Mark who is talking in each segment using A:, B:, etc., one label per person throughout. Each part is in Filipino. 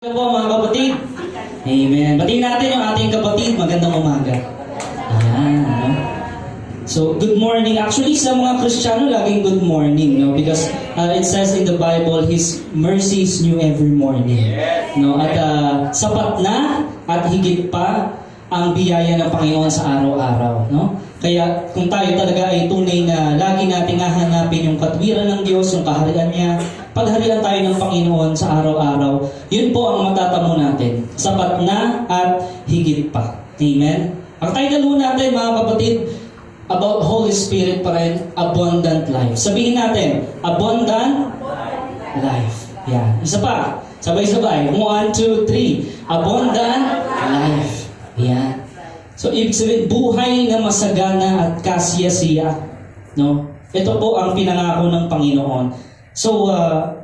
A: Ano po mga kapatid? Amen. Batiin natin yung ating kapatid. Magandang umaga. Ayan. So, good morning. Actually, sa mga Kristiyano, laging good morning. No? Because it says in the Bible, His mercy is new every morning. No? At sapat na at higit pa ang biyaya ng Panginoon sa araw-araw. No? Kaya kung tayo talaga ay tunay na lagi nating hahanapin yung katwiran ng Diyos, yung kaharian niya, pagharian tayo ng Panginoon sa araw-araw, yun po ang matatamo natin. Sapat na at higit pa. Amen? Ang title natin, mga kapatid, about Holy Spirit pa rin, abundant life. Sabihin natin, abundant life. Yan. Isa pa. Sabay-sabay. 1, 2, 3. Abundant life. Yan. So, ibig sabihin, buhay na masagana at kasiyasiya. No? Ito po ang pinangako ng Panginoon. So,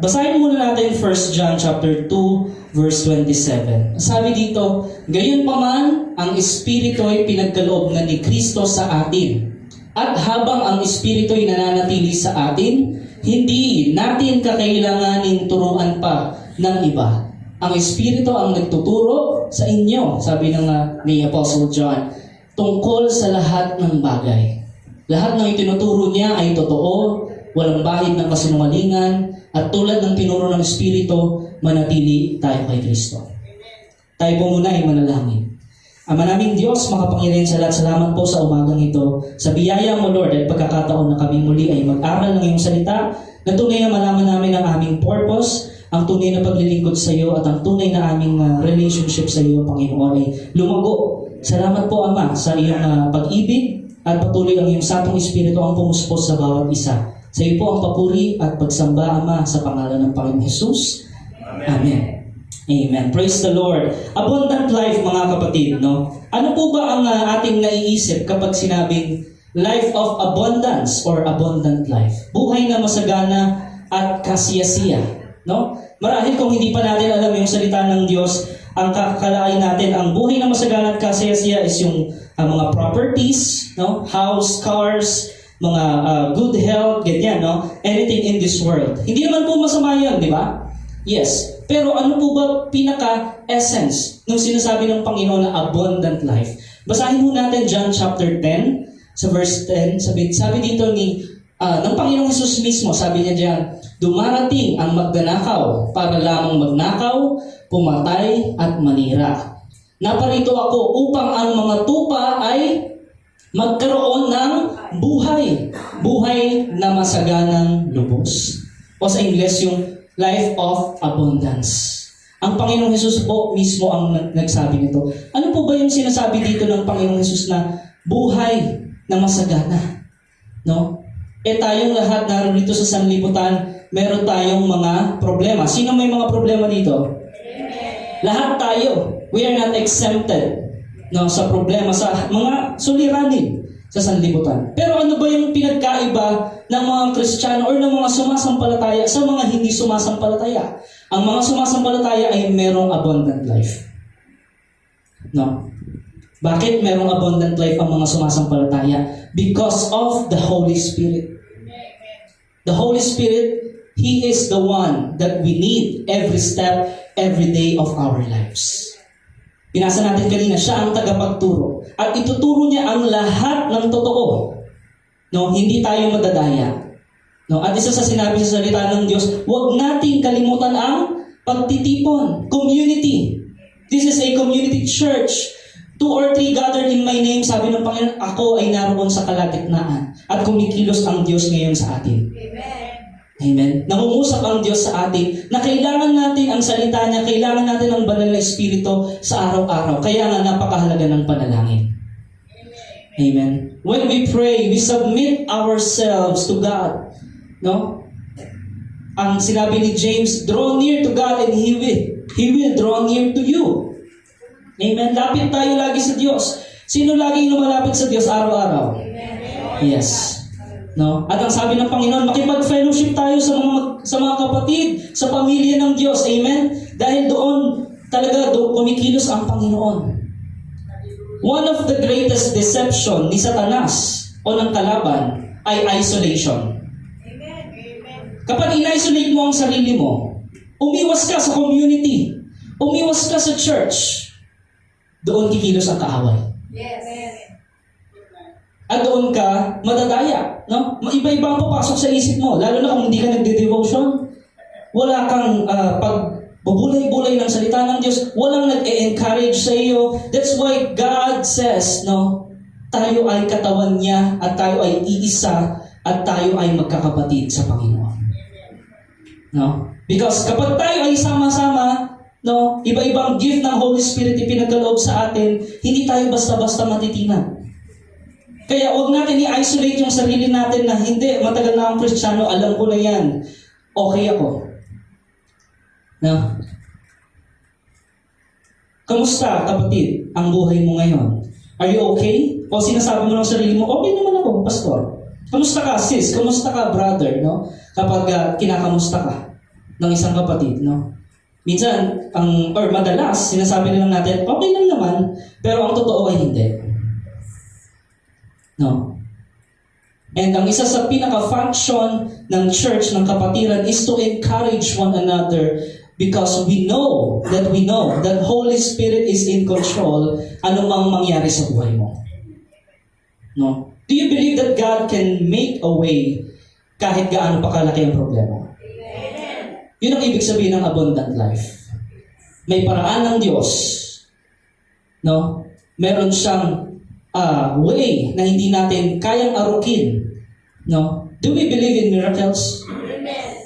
A: basahin muna natin 1 John chapter 2, verse 27. Sabi dito, gayon pa man, ang Espiritu ay pinagkaloob na ni Kristo sa atin. At habang ang Espiritu ay nananatili sa atin, hindi natin kakailanganin turuan pa ng iba. Ang Espiritu ang nagtuturo sa inyo, sabi ni Apostle John, tungkol sa lahat ng bagay. Lahat ng itinuturo niya ay totoo, walang bahid ng kasinungalingan, at tulad ng tinuro ng Espiritu, manatili tayo kay Kristo. Tayo po muna ay manalangin. Ama naming Diyos, makapangyarihan sa lahat, salamat po sa umagang ito. Sa biyaya mo, Lord, at pagkakataon na kami muli ay mag-aral ng iyong salita, na tunay na malaman namin ang aming purpose, ang tunay na paglilingkod sa iyo, at ang tunay na aming relationship sa iyo, Panginoon, ay lumago. Salamat po, Ama, sa iyong pag-ibig, at patuloy ang iyong Santong Espiritu ang pumuspos sa bawat isa. Sa iyo po ang papuri at pagsamba, Ama, sa pangalan ng Panginoon Jesus. Amen. Amen. Praise the Lord. Abundant life, mga kapatid, no? Ano po ba ang ating naiisip kapag sinabing life of abundance or abundant life? Buhay na masagana at kasiyasiya, no? Marahil kung hindi pa natin alam yung salita ng Diyos, ang kakalain natin, ang buhay na masagana at kasiyasiya is yung mga properties, no? House, cars, mga good health, ganyan, no? Anything in this world. Hindi naman po masama yan, di ba? Yes. Pero ano po ba pinaka-essence nung sinasabi ng Panginoon na abundant life? Basahin mo natin John chapter 10, sa verse 10. Sabi dito ng Panginoong Jesus mismo, sabi niya diyan, dumarating ang magnanakaw para lamang magnakaw, pumatay at manira. Naparito ako upang ang mga tupa ay magkaroon ng buhay. Buhay na masaganang lubos. O sa Ingles yung life of abundance. Ang Panginoong Jesus po mismo ang nagsabi nito. Ano po ba yung sinasabi dito ng Panginoong Jesus na buhay na masagana? No? Tayong lahat narito sa sanlibutan, meron tayong mga problema. Sino may mga problema dito? Amen. Lahat tayo. We are not exempted, no, sa problema, sa mga suliranin sa sanlibutan. Pero ano ba yung pinagkaiba ng mga Kristiyano or ng mga sumasampalataya sa mga hindi sumasampalataya? Ang mga sumasampalataya ay merong abundant life. No? Bakit merong abundant life ang mga sumasampalataya? Because of the Holy Spirit. The Holy Spirit, He is the one that we need every step, every day of our lives. Pinasa natin kanina, siya ang tagapagturo. At ituturo niya ang lahat ng totoo. No, hindi tayo madadaya. No, at isa sa sinabi sa salita ng Diyos, huwag nating kalimutan ang pagtitipon, community. This is a community church. 2 or 3 gathered in my name, sabi ng Panginoon, ako ay naroon sa kalagitnaan. At kumikilos ang Diyos ngayon sa atin. Amen. Amen. Nangungusap ang Diyos sa atin na kailangan natin ang salita niya, kailangan natin ang banal na Espiritu sa araw-araw. Kaya nga napakahalaga ng panalangin. Amen. When we pray, we submit ourselves to God. No? Ang sinabi ni James, draw near to God and He will draw near to you. Amen. Lapit tayo lagi sa Diyos. Sino laging lumalapit sa Diyos araw-araw? Yes. No? At ang sabi ng Panginoon, makipag-fellowship tayo sa mga kapatid, sa pamilya ng Diyos. Amen? Dahil doon kumikilos ang Panginoon. One of the greatest deception ni Satanas o ng kalaban ay isolation. Kapag in-isolate mo ang sarili mo, umiwas ka sa community. Umiwas ka sa church, doon kikilos ang kaaway.
B: Yes.
A: At doon ka madadaya. No? Iba-iba ang papasok sa isip mo, lalo na kung hindi ka nagde-devotion. Wala kang pagbubulay-bulay ng salita ng Diyos. Walang nag-e-encourage sa iyo. That's why God says, no, tayo ay katawan niya at tayo ay iisa at tayo ay magkakapatid sa Panginoon. No? Because kapag tayo ay sama-sama, no, iba-ibang gift ng Holy Spirit ipinagkaloob sa atin, hindi tayo basta-basta matitinag. Kaya huwag natin i-isolate yung sarili natin na hindi, matagal na akong Kristiyano, alam ko na yan. Okay ako. No? Kamusta, kapatid, ang buhay mo ngayon? Are you okay? O sinasabi mo ng sarili mo, okay naman ako, pastor. Kamusta ka, sis? Kamusta ka, brother? No? Kapag kinakamusta ka ng isang kapatid, no? Minsan, or madalas, sinasabi nilang natin, okay lang naman, pero ang totoo ay hindi. No? And ang isa sa pinaka-function ng church, ng kapatiran, is to encourage one another because we know that Holy Spirit is in control anumang mangyari sa buhay mo. No? Do you believe that God can make a way kahit gaano pa kalaki ang problema? Yun ang ibig sabihin ng abundant life. May paraan ng Diyos. No? Meron siyang way na hindi natin kayang arukin. No? Do we believe in miracles?
B: Amen.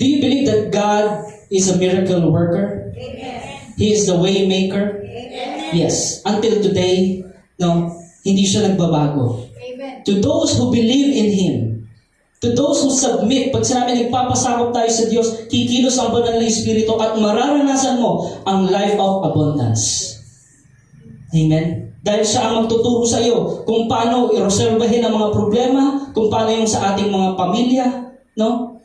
A: Do you believe that God is a miracle worker?
B: Amen.
A: He is the way maker?
B: Amen.
A: Yes. Until today, no, hindi siya nagbabago.
B: Amen.
A: To those who believe in Him, to those who submit, pag sinabi nagpapasakop tayo sa Diyos, kikilos ang banal na Espiritu at mararanasan mo ang life of abundance. Amen? Dahil siya ang magtuturo sa iyo kung paano i-resolvehin ang mga problema, kung paano yung sa ating mga pamilya. No?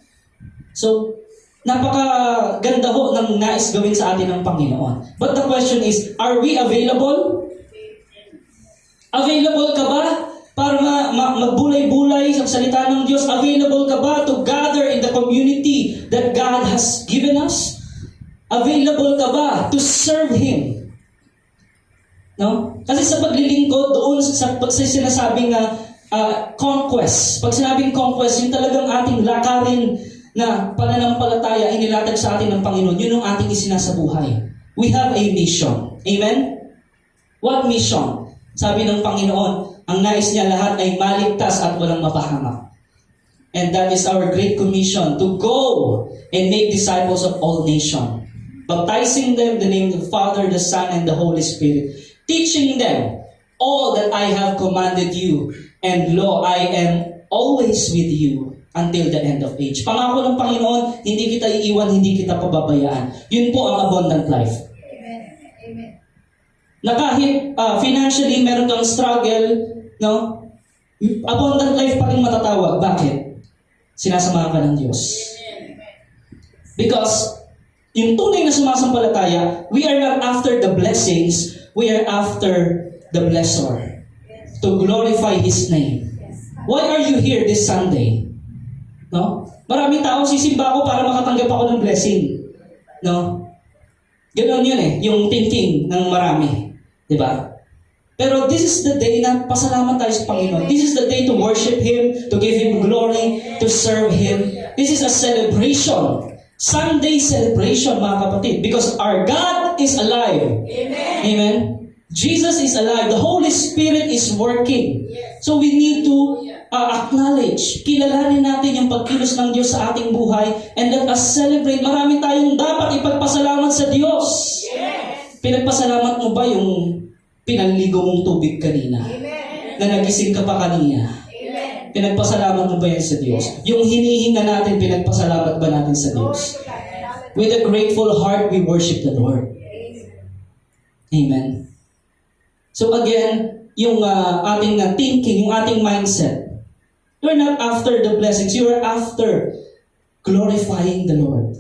A: So, napakaganda ho ng nais gawin sa atin ng Panginoon. But the question is, are we available? Available ka ba para magbulay-bulay sa salita ng Diyos? Available ka ba to gather in the community that God has given us? Available ka ba to serve Him? No? Kasi sa paglilingkod, doon sa sinasabing conquest, pag sinabing conquest, yung talagang ating lakarin na pananampalataya inilatag sa atin ng Panginoon, yun ang ating isinasabuhay. We have a mission. Amen? What mission? Sabi ng Panginoon, ang nais niya lahat ay maligtas at walang mapahamak. And that is our great commission, to go and make disciples of all nations, baptizing them in the name of the Father, the Son, and the Holy Spirit, teaching them all that I have commanded you, and lo, I am always with you until the end of age. Pangako ng Panginoon, hindi kita iiwan, hindi kita pababayaan. Yun po ang abundant life.
B: Amen. Amen.
A: Na kahit financially meron kang struggle, no? Abundant life pa rin matatawag. Bakit? Sinasamahan ka ng Diyos. Because yung tunay na sumasampalataya, we are not after the blessings, we are after the blessor. To glorify His name. Why are you here this Sunday? No? Maraming tao sisimba ako para makatanggap ako ng blessing. No? Ganoon yun yung thinking ng marami. Diba? Pero this is the day na pasalamat tayo sa Panginoon. This is the day to worship Him, to give Him glory, to serve Him. This is a celebration. Sunday celebration, mga kapatid. Because our God is alive.
B: Amen.
A: Amen? Jesus is alive. The Holy Spirit is working. So we need to acknowledge, kilalanin natin yung pagkilos ng Diyos sa ating buhay, and let us celebrate. Marami tayong dapat ipagpasalamat sa Diyos.
B: Yes.
A: Pinagpasalamat mo ba yung pinaligo mong tubig kanina?
B: Amen.
A: Na nagising ka pa kanina?
B: Amen.
A: Pinagpasalamat mo ba yan sa Diyos? Yung hinihinga natin, pinagpasalamat ba natin sa Diyos? With a grateful heart, we worship the Lord. Amen. So again, yung ating thinking, yung ating mindset, you're not after the blessings, you are after glorifying the Lord.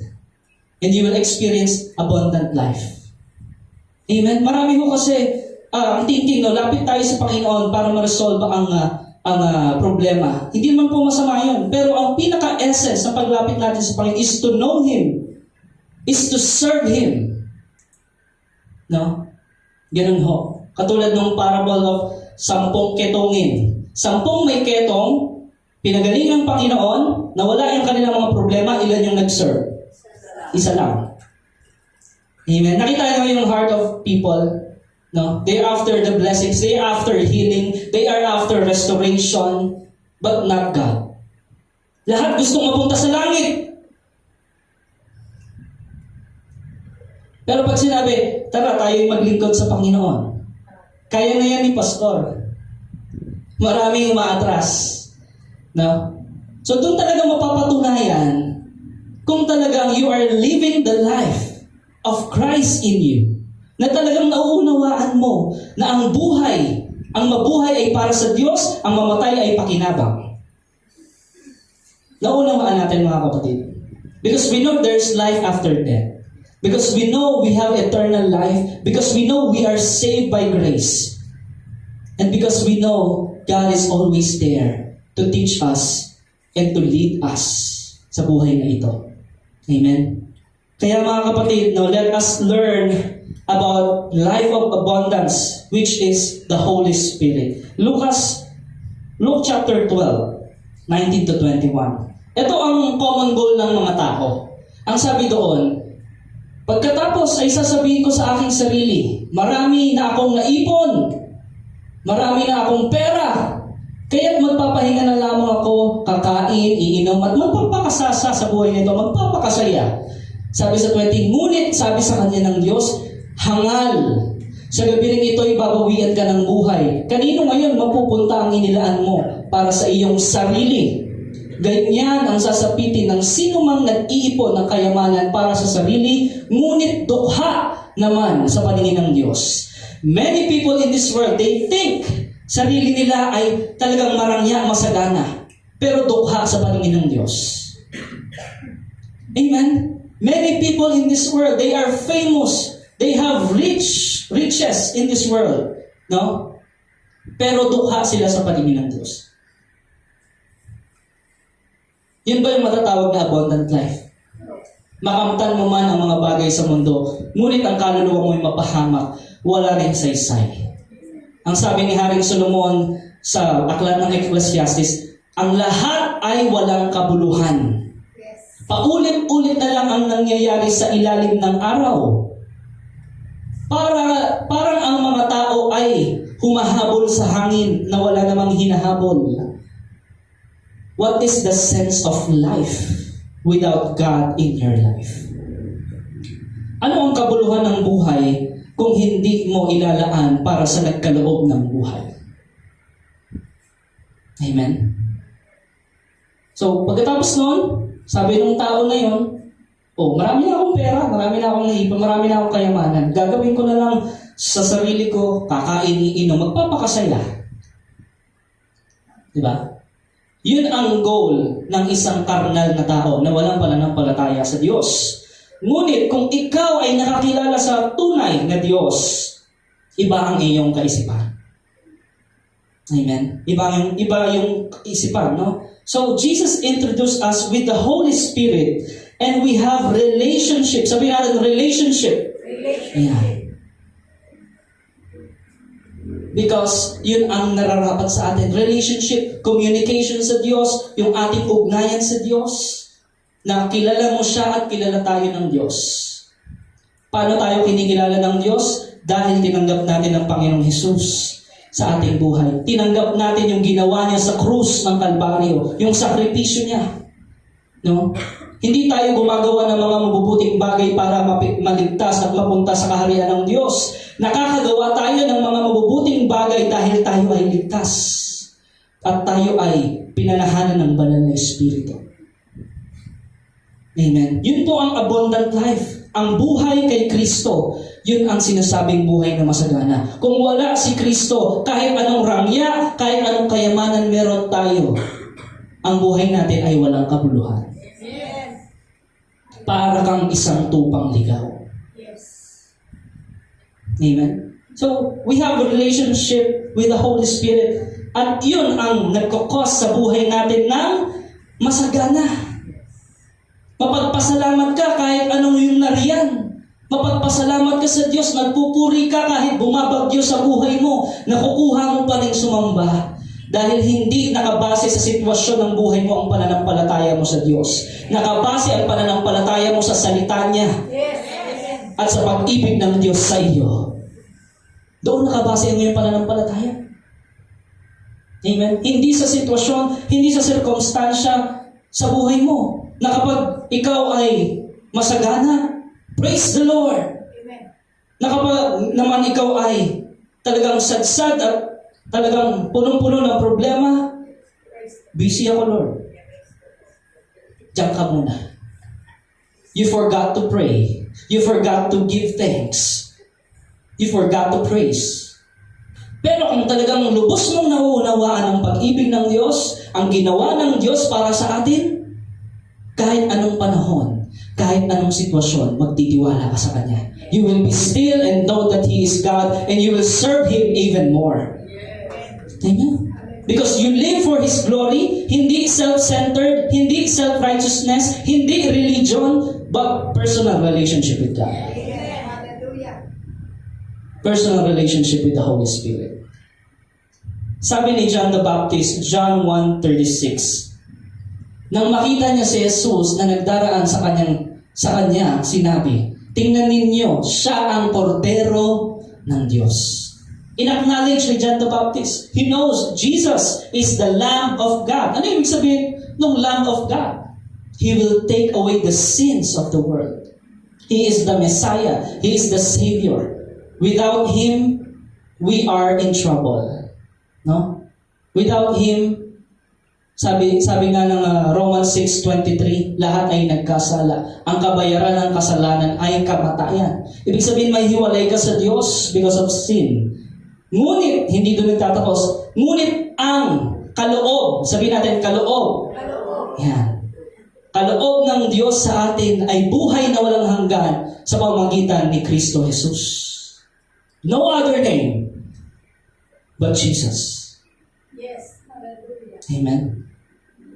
A: And you will experience abundant life. Amen? Marami ko kasi, ang thinking, lapit tayo sa Panginoon para ma-resolve ang problema. Hindi naman po masama yun. Pero ang pinaka-essence ng paglapit natin sa Panginoon is to know Him, is to serve Him. No? Ganun ho. Katulad ng parable of 10 ketongin. 10 may ketong, pinagaling ng Panginoon, nawala yung kanilang mga problema, ilan yung nag-serve? Isa lang. Amen. Nakita niyo yung heart of people? No? They are after the blessings, they are after healing, they are after restoration, but not God. Lahat gustong mapunta sa langit. Pero pag sinabi, tara tayo maglingkod sa Panginoon, kaya na yan ni Pastor. Maraming umaatras. No? So doon talaga mapapatunayan kung talagang you are living the life of Christ in you. Na talagang nauunawaan mo na ang mabuhay ay para sa Diyos, ang mamatay ay pakinabang. Naunawaan natin mga kapatid. Because we know there's life after death. Because we know we have eternal life. Because we know we are saved by grace. And because we know God is always there to teach us and to lead us sa buhay na ito. Amen? Kaya mga kapatid, now let us learn about life of abundance, which is the Holy Spirit. Luke chapter 12, 19 to 21. Ito ang common goal ng mga tao. Ang sabi doon, pagkatapos ay sasabihin ko sa aking sarili, marami na akong naipon, marami na akong pera, kaya't magpapahinga na lamang ako, kakain, iinom, at magpapakasasa sa buhay nito, magpapakasaya. Sabi sa 20, ngunit sabi sa kanya ng Diyos, hangal, sa gabi rin ito'y babawian ka ng buhay. Kanino ngayon mapupunta ang inilaan mo para sa iyong sarili? Ganyan ang sasapitin ng sinumang nag-iipon ng kayamanan para sa sarili, ngunit dukha naman sa paningin ng Diyos. Many people in this world, they think sarili nila ay talagang marangya, masagana. Pero dukha sa paningin ng Diyos. Amen? Many people in this world, they are famous. They have riches in this world. No? Pero dukha sila sa paningin ng Diyos. Yun ba yung matatawag na abundant life? Makamtan mo man ang mga bagay sa mundo, ngunit ang kaluluwa mo'y mapahamak, wala rin saysay. Ang sabi ni Haring Solomon sa aklat ng Ecclesiastes, ang lahat ay walang kabuluhan. Paulit-ulit na lang ang nangyayari sa ilalim ng araw. Parang ang mga tao ay humahabol sa hangin na wala namang hinahabol. What is the sense of life without God in your life? Ano ang kabuluhan ng buhay kung hindi mo ilalaan para sa nagkaloob ng buhay? Amen? So, pagkatapos nun, sabi ng tao na yun, marami na akong pera, marami na akong naipon, marami na akong kayamanan. Gagawin ko na lang sa sarili ko, kakain, iinom, magpapakasaya. Diba? Yun ang goal ng isang karnal na tao na walang pananampalataya sa Diyos. Ngunit kung ikaw ay nakakilala sa tunay na Diyos, iba ang iyong kaisipan. Amen? Iba yung isipan, no? So, Jesus introduced us with the Holy Spirit and we have relationship. Sabi natin, relationship. Ayan. Because yun ang nararapat sa atin. Relationship, communication sa Diyos, yung ating ugnayan sa Diyos. Na kilala mo siya at kilala tayo ng Diyos. Paano tayo kinikilala ng Diyos? Dahil tinanggap natin ang Panginoong Hesus sa ating buhay. Tinanggap natin yung ginawa niya sa krus ng Kalbaryo, yung sakripisyo niya. No? Hindi tayo gumagawa ng mga mabubuting bagay para maligtas at mapunta sa kaharian ng Diyos. Nakakagawa tayo ng mga mabubuting bagay dahil tayo ay ligtas. At tayo ay pinanahanan ng banal na Espiritu. Amen. Yun po ang abundant life. Ang buhay kay Kristo, yun ang sinasabing buhay na masagana. Kung wala si Kristo, kahit anong rangya, kahit anong kayamanan meron tayo, ang buhay natin ay walang kabuluhan. Para kang isang tupang ligaw. Amen? So, we have a relationship with the Holy Spirit. At yun ang nagkakos sa buhay natin ng masagana. Mapagpasalamat ka kahit anong yung nariyan. Mapagpasalamat ka sa Diyos, nagpupuri ka kahit bumabagyo sa buhay mo, nakukuha mo pa rin sumamba. Dahil hindi nakabase sa sitwasyon ng buhay mo ang pananampalataya mo sa Diyos. Nakabase ang pananampalataya mo sa salita niya at sa pag-ibig ng Diyos sa iyo. Doon nakabase ang iyong pananampalataya. Amen? Hindi sa sitwasyon, hindi sa sirkumstansya sa buhay mo. Na kapag ikaw ay masagana, praise the Lord. Na kapag naman ikaw ay talagang sadsad at talagang punong-puno ng problema, busy ako, Lord. Diyan ka muna. You forgot to pray. You forgot to give thanks. You forgot to praise. Pero kung talagang lubos mong nauunawaan ang pag-ibig ng Diyos, ang ginawa ng Diyos para sa atin, kahit anong panahon, kahit anong sitwasyon, magtitiwala ka sa Kanya. You will be still and know that He is God, and you will serve Him even more. Amen? Because you live for His glory, hindi self-centered, hindi self-righteousness, hindi religion, but personal relationship with God. Personal relationship with the Holy Spirit. Sabi ni John the Baptist, John 1:36, nang makita niya si Jesus na nagdaraan sa kanya, sinabi, tingnan ninyo, siya ang kordero ng Diyos. In-acknowledge ni John the Baptist. He knows Jesus is the Lamb of God. Ano ibig sabihin ng Lamb of God? He will take away the sins of the world. He is the Messiah. He is the Savior. Without Him, we are in trouble. No? Without Him, sabi nga ng Romans 6:23, lahat ay nagkasala. Ang kabayaran ng kasalanan ay kamatayan. Ibig sabihin, may hiwalay ka sa Diyos because of sin. Ngunit, hindi doon nagtatapos, ngunit ang kaloob, sabihin natin kaloob. Yan. Kaloob ng Diyos sa atin ay buhay na walang hanggan sa pamamagitan ni Kristo Jesus. No other name but Jesus.
B: Yes. Hallelujah.
A: Amen.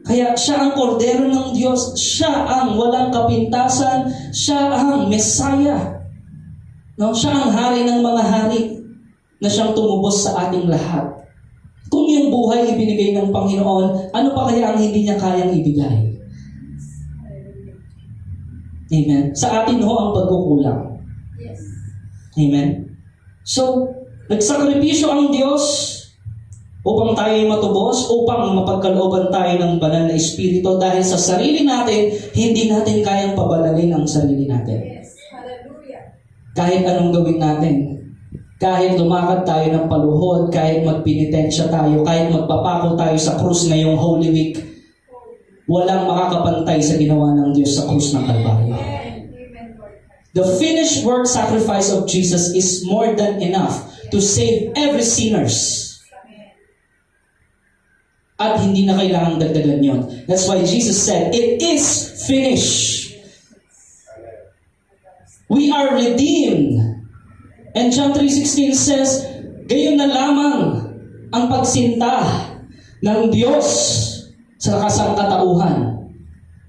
A: Kaya siya ang kordero ng Diyos, siya ang walang kapintasan, siya ang Messiah. No? Siya ang hari ng mga hari na siyang tumubos sa ating lahat. Kung yung buhay ibinigay ng Panginoon, ano pa kaya ang hindi niya kayang ibigay? Amen. Sa atin ho ang pagkukulang.
B: Yes.
A: Amen. So, nagsakripisyo ang Diyos upang tayo ay matubos, upang mapagkalooban tayo ng banal na Espiritu dahil sa sarili natin, hindi natin kayang pabanalin ang sarili natin.
B: Yes. Hallelujah.
A: Kahit anong gawin natin, kahit lumakad tayo ng paluhod, kahit magpinitensya tayo, kahit magpapako tayo sa krus ngayong Holy Week, walang makakapantay sa ginawa ng Diyos sa krus ng Kalbaryo.
B: Amen, Lord.
A: The finished work sacrifice of Jesus is more than enough to save every sinners. At hindi na kailangang dagdagan yon. That's why Jesus said, it is finished. We are redeemed. And John 3:16 says, gayon na lamang ang pagsinta ng Diyos sa kasangkatauhan.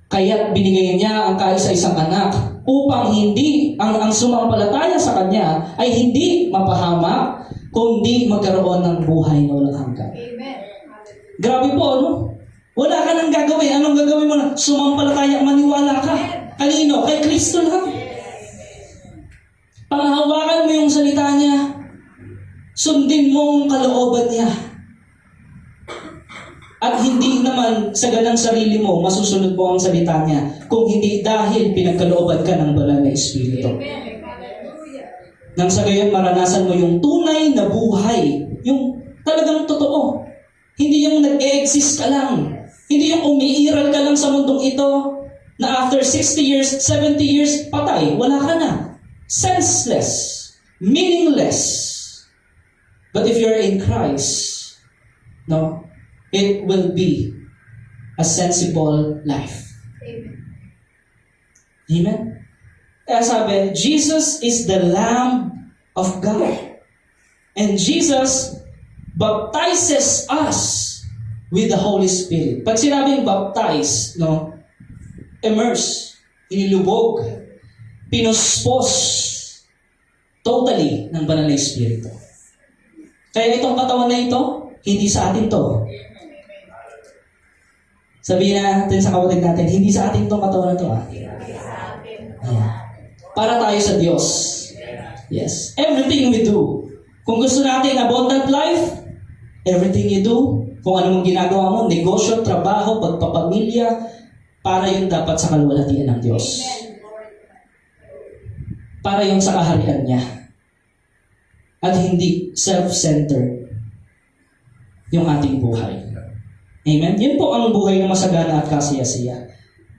A: Kaya't binigay niya ang kaisa-isang anak upang hindi ang sumampalataya sa Kanya ay hindi mapahamak, kundi magkaroon ng buhay na walang hanggan.
B: Amen.
A: Grabe po, ano? Wala ka nang gagawin. Anong gagawin mo na? Sumampalataya, maniwala ka. Kanino? Kay Kristo lang. Panghawakan mo yung salita niya. Sundin mo ang kalooban niya. At hindi naman sa ganang sarili mo, masusunod mo ang salita niya. Kung hindi dahil pinagkalooban ka ng banal na Espiritu.
B: Amen. Hallelujah.
A: Nang sa gayon, maranasan mo yung tunay na buhay. Yung talagang totoo. Hindi yung nag-e-exist ka lang. Hindi yung umiiral ka lang sa mundong ito na after 60 years, 70 years, patay. Wala ka na. Senseless. Meaningless. But if you're in Christ, no, it will be a sensible life.
B: Amen.
A: Amen? Kaya sabi, Jesus is the Lamb of God. And Jesus baptizes us with the Holy Spirit. Pag sinabing baptize, no, immerse, inilubog, pinuspos, totally ng banal na Espiritu. Kaya itong katawan na ito, hindi sa atin to. Sabihin natin sa kapatid natin, hindi sa atin itong katawan na to. Ayan. Para tayo sa Diyos. Yes. Everything we do. Kung gusto natin abundant life, everything you do, kung ano mong ginagawa mo, negosyo, trabaho, pagpapamilya, para yun dapat sa kaluwalhatian ng Diyos. Para yun sa kaharian niya. At hindi self-centered yung ating buhay. Amen? Yun po ang buhay na masagana at kasaya-siya.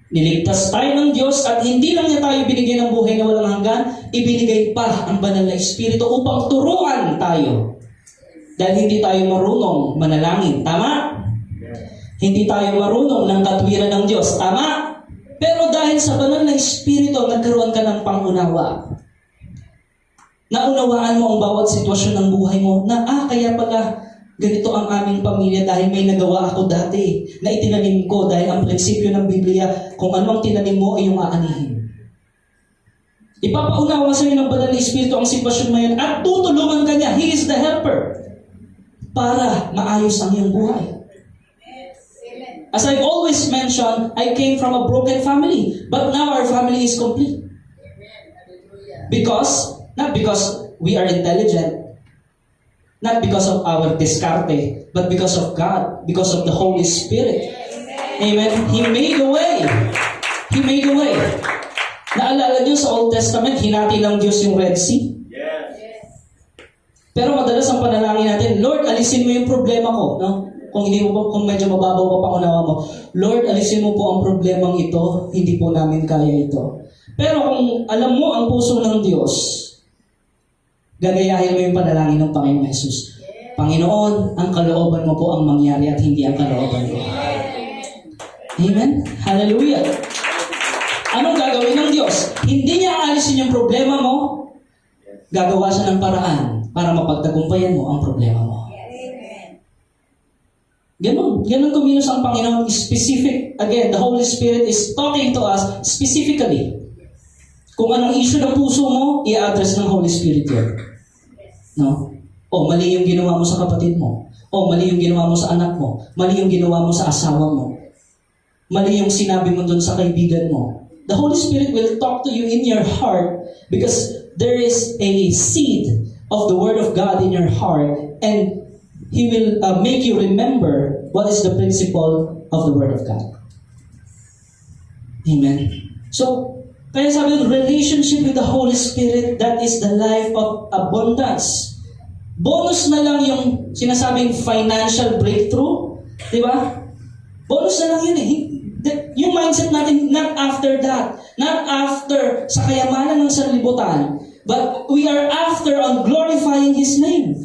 A: Niligtas tayo ng Diyos at hindi lang niya tayo binigyan ng buhay na walang hanggan, ibinigay pa ang banal na Espiritu upang turuan tayo. Dahil hindi tayo marunong manalangin. Tama? Hindi tayo marunong ng katwiran ng Diyos. Tama? Pero dahil sa banal na Espiritu, nagkaroon ka ng pangunawa. Naunawaan mo ang bawat sitwasyon ng buhay mo na, kaya pala ganito ang aming pamilya dahil may nagawa ako dati na itinanim ko dahil ang prinsipyo ng Biblia, kung ano ang tinanim mo ay yung aanihin. Ipapaunawa sa iyo ng banal na Espiritu ang sitwasyon mo yun at tutulungan ka niya. He is the helper para maayos ang iyong buhay. As I've always mentioned, I came from a broken family, but now our family is complete. Not because we are intelligent, not because of our diskarte, but because of God, because of the Holy Spirit. Amen. He made a way. He made a way. Naalala niyo sa Old Testament, hinati ng Diyos yung Red Sea? Pero madalas ang panalangin natin, Lord, alisin mo yung problema ko. No? Kung medyo mababaw pa pangunawa mo, Lord, alisin mo po ang problemang ito, hindi po namin kaya ito. Pero kung alam mo ang puso ng Diyos, gagayahin mo yung panalangin ng Panginoong Jesus. Panginoon, ang kalooban mo po ang mangyari at hindi ang kalooban ko. Amen? Hallelujah! Anong gagawin ng Diyos? Hindi niya aalisin yung problema mo, gagawa siya ng paraan para mapagtagumpayan mo ang problema mo. Ganon kumilos ang Panginoon. Specific, again, the Holy Spirit is talking to us specifically. Kung anong issue ng puso mo, i-address ng Holy Spirit yun. No? O, mali yung ginawa mo sa kapatid mo. O, mali yung ginawa mo sa anak mo. Mali yung ginawa mo sa asawa mo. Mali yung sinabi mo dun sa kaibigan mo. The Holy Spirit will talk to you in your heart because there is a seed of the Word of God in your heart and He will make you remember what is the principle of the Word of God. Amen. So, kaya sabi yung relationship with the Holy Spirit, that is the life of abundance. Bonus na lang yung sinasabing financial breakthrough. Di ba? Bonus na lang yun eh. Yung mindset natin, not after that. Not after sa kayamanan ng sanlibutan. But we are after on glorifying His name.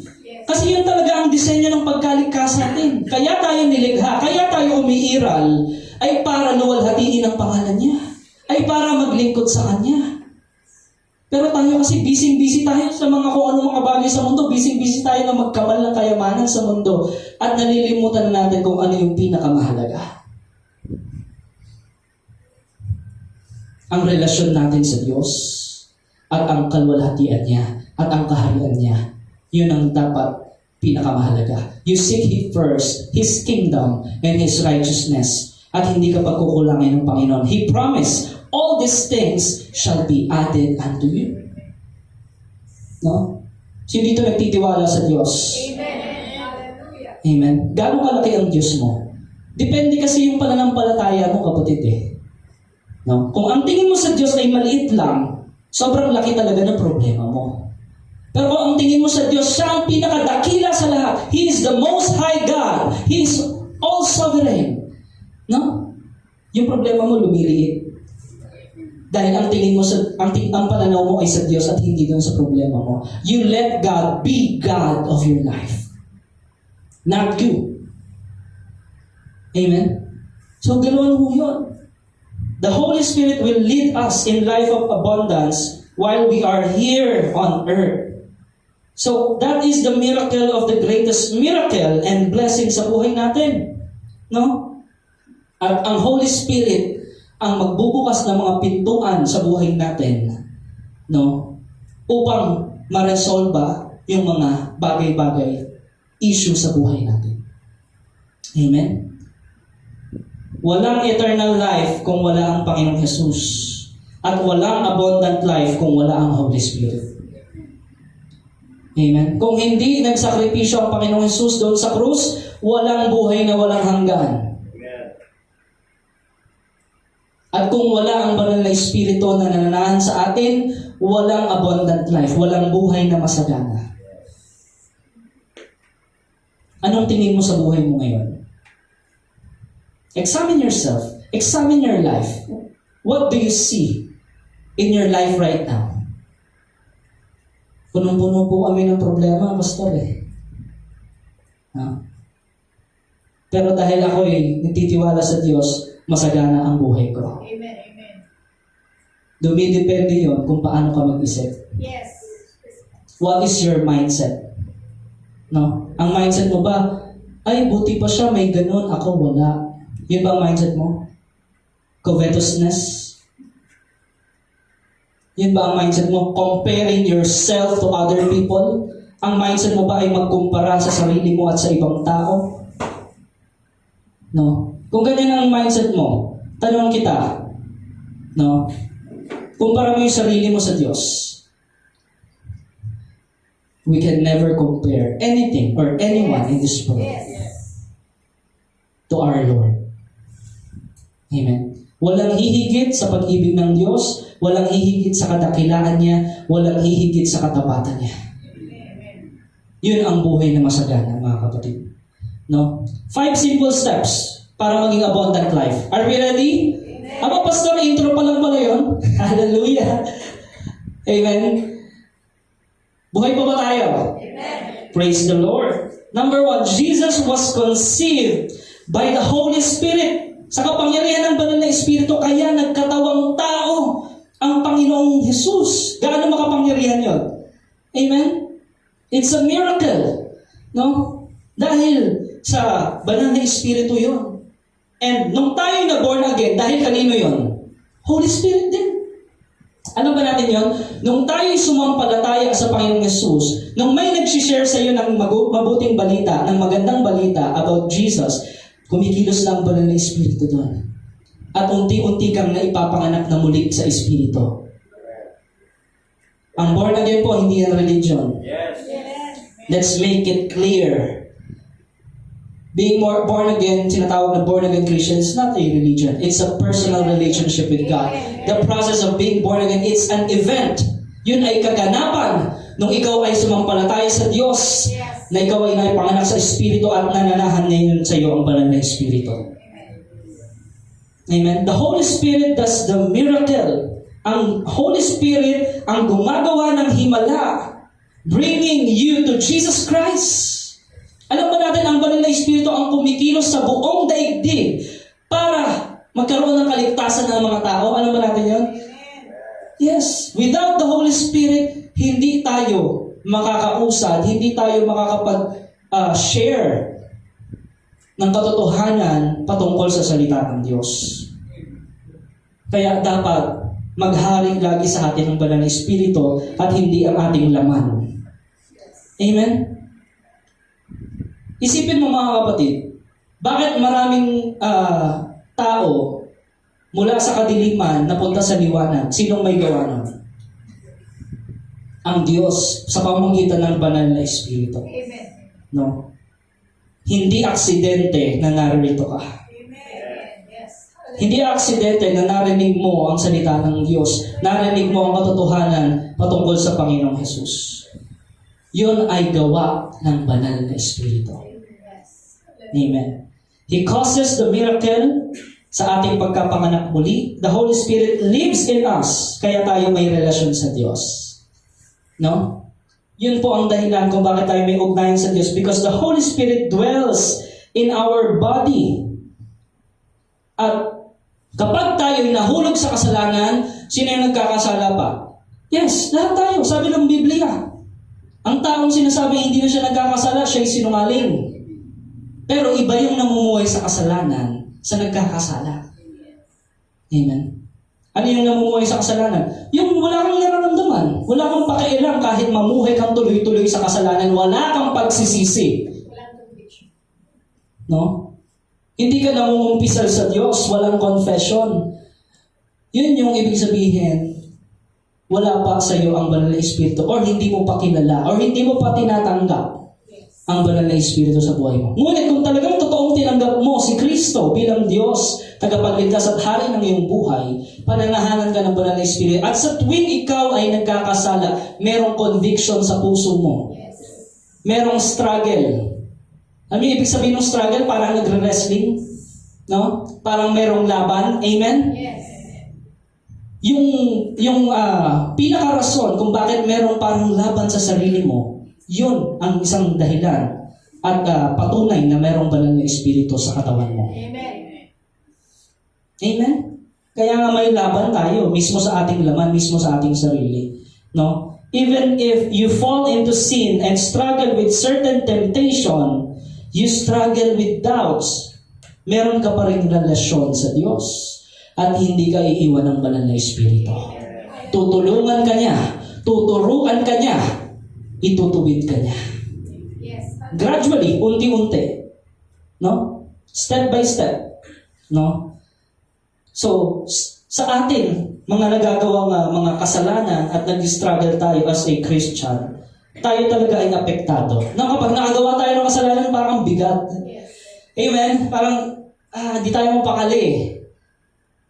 A: Kasi yun talaga ang disenyo ng pagkaligtas natin. Kaya tayo nilikha, kaya tayo umiiral, ay para luwalhatiin ang pangalan niya. Ay para maglingkod sa Kanya. Pero tayo kasi busy tayo sa mga kung anong mga bagay sa mundo. Busy tayo na magkamal ng kayamanan sa mundo. At nalilimutan na natin kung ano yung pinakamahalaga. Ang relasyon natin sa Diyos at ang kalwalhatian niya at ang kaharian niya. Yun ang dapat pinakamahalaga. You seek Him first, His kingdom and His righteousness. At hindi ka pagkukulangin ng Panginoon. He promised, all these things shall be added unto you. No? Sino dito nagtitiwala sa Diyos?
B: Amen. Hallelujah.
A: Amen. Gano'ng kalaki ang Diyos mo? Depende kasi yung pananampalataya mo, kapatid eh. No? Kung ang tingin mo sa Diyos ay maliit lang, sobrang laki talaga ng problema mo. Pero kung ang tingin mo sa Diyos, siya ang pinakadakila sa lahat. He is the most high God. He is all sovereign. No? Yung problema mo lumiliit. Dahil ang tingin mo ang pananaw mo ay sa Diyos at hindi doon sa problema mo. You let God be God of your life. Not you. Amen? So, ganoon mo yun. The Holy Spirit will lead us in life of abundance while we are here on earth. So, that is the miracle of the greatest miracle and blessing sa buhay natin. No? At ang Holy Spirit ang magbubukas ng mga pintuan sa buhay natin, no? Upang ma-resolve yung mga bagay-bagay, issue sa buhay natin. Amen? Walang eternal life kung wala ang Panginoong Jesus. At walang abundant life kung wala ang Holy Spirit. Amen? Kung hindi nagsakripisyo ang Panginoong Jesus doon sa krus, walang buhay na walang hanggan. At kung wala ang banal na Espiritu na nananahan sa atin, walang abundant life, walang buhay na masagana. Anong tingin mo sa buhay mo ngayon? Examine yourself. Examine your life. What do you see in your life right now? Punong-puno po kami ng problema, Pastor Ha? Pero dahil ako nagtitiwala sa Diyos, masagana ang buhay ko.
B: Amen. Amen.
A: Dumidepende yon kung paano ka mag-isip.
B: Yes.
A: What is your mindset? No? Ang mindset mo ba, ay buti pa siya, may ganun, ako wala. Yun ba ang mindset mo? Covetousness? Yun ba ang mindset mo? Comparing yourself to other people? Ang mindset mo ba ay magkumpara sa sarili mo at sa ibang tao? No? Kung ganyan ang mindset mo, tanong kita, no? Kumpara mo yung sarili mo sa Diyos. We can never compare anything or anyone in this world to our Lord. Amen. Walang hihigit sa pag-ibig ng Diyos, walang hihigit sa kadakilaan niya, walang hihigit sa katapatan niya. Yun ang buhay na masagana, mga kapatid. No? 5 simple steps para maging abundant life. Are we ready? Aba, Pastor, intro pa lang pala yun. Hallelujah. Amen. Buhay pa ba tayo?
B: Amen.
A: Praise the Lord. Number 1, Jesus was conceived by the Holy Spirit. Sa kapangyarihan ng banal na Espiritu, kaya nagkatawang tao ang Panginoong Jesus. Gaano makapangyarihan yun? Amen? It's a miracle. No? Dahil sa banal na Espiritu yun. And nung tayo na born again, dahil kanino yun? Holy Spirit din. Ano ba natin yun? Nung tayo'y sumampalataya sa Panginoong Jesus, nung may nagsishare sa iyo ng mabuting balita, ng magandang balita about Jesus, kumikilos lang banal na Espiritu doon. At unti-unti kang naipapanganak na muli sa Espiritu. Ang born again po, hindi yan religion. Let's make it clear. Being born again, tinatawag na born again Christian, is not a religion. It's a personal relationship with God. The process of being born again, it's an event. Yun ay kaganapan nung ikaw ay sumampalataya sa Diyos, na ikaw ay naipanganak sa Espiritu at nananahan ngayon sa iyo ang banal na Espiritu. Amen. The Holy Spirit does the miracle. Ang Holy Spirit ang gumagawa ng himala, bringing you to Jesus Christ. Alam ba natin, ang banal na Espiritu ang kumikilos sa buong daigdig para magkaroon ng kaligtasan ng mga tao. Alam ba natin yun? Yes. Without the Holy Spirit, hindi tayo makakausad, hindi tayo makakapag-share ng katotohanan patungkol sa salita ng Diyos. Kaya dapat maghari lagi sa atin ang banal na Espiritu at hindi ang ating laman. Amen? Isipin mo, mga kapatid, bakit maraming tao mula sa kadiliman napunta sa liwanag? Sinong may gawa nun? Ang Diyos sa pamamagitan ng banal na Espiritu.
B: Amen.
A: No? Hindi aksidente na naririto ka.
B: Amen. Yes.
A: Hindi aksidente na narinig mo ang salita ng Diyos, narinig mo ang katotohanan patungkol sa Panginoong Jesus. Yun ay gawa ng banal na Espiritu.
B: Yes.
A: Amen. He causes the miracle sa ating pagkapanganak muli. The Holy Spirit lives in us, kaya tayo may relasyon sa Diyos. No? Yun po ang dahilan kung bakit tayo may ugnayan sa Diyos, because the Holy Spirit dwells in our body. At kapag tayo nahulog sa kasalanan, sino yung nagkakasala pa? Yes, lahat tayo. Sabi ng Biblia. Ang taong sinasabi hindi na siya nagkakasala, siya'y sinungaling. Pero iba yung namumuhay sa kasalanan sa nagkakasala. Amen. Ano yung namumuhay sa kasalanan? Yung wala kang nararamdaman. Wala kang pakialam kahit mamuhay kang tuloy-tuloy sa kasalanan. Wala kang pagsisisi.
B: Walang conviction.
A: No? Hindi ka nangungumpisal sa Diyos. Walang confession. Yun yung ibig sabihin, wala pa sa iyo ang banal na Espiritu or hindi mo pa kilala or hindi mo pa tinatanggap
B: Yes.
A: ang banal na Espiritu sa buhay mo. Ngunit kung talagang totoong tinanggap mo si Kristo bilang Diyos, tagapagligtas at hari ng iyong buhay, pananahanan ka ng banal na Espiritu. At sa tuwing ikaw ay nagkakasala, merong conviction sa puso mo.
B: Yes.
A: Merong struggle. Ano yung ibig sabihin ng struggle? Parang nagre-wrestling? No? Parang merong laban. Amen?
B: Yes.
A: Yung pinakarason kung bakit merong parang laban sa sarili mo, yun ang isang dahilan at patunay na merong banal na Espiritu sa katawan mo.
B: Amen.
A: Amen? Kaya nga may laban tayo mismo sa ating laman, mismo sa ating sarili. No? Even if you fall into sin and struggle with certain temptation, you struggle with doubts, meron ka pa rin relasyon sa Diyos at hindi ka iiwan ng banal na Espiritu. Tutulungan ka niya, tuturuan ka niya, itutuwid ka niya.
B: Yes.
A: Gradually, unti-unti. No? Step by step. No? So, sa atin, mga nagagawang mga kasalanan at nag-struggle tayo as a Christian, tayo talaga ay apektado. Na kapag nakagawa tayo ng kasalanan, parang bigat.
B: Yes.
A: Amen? Parang, di tayo mapakali.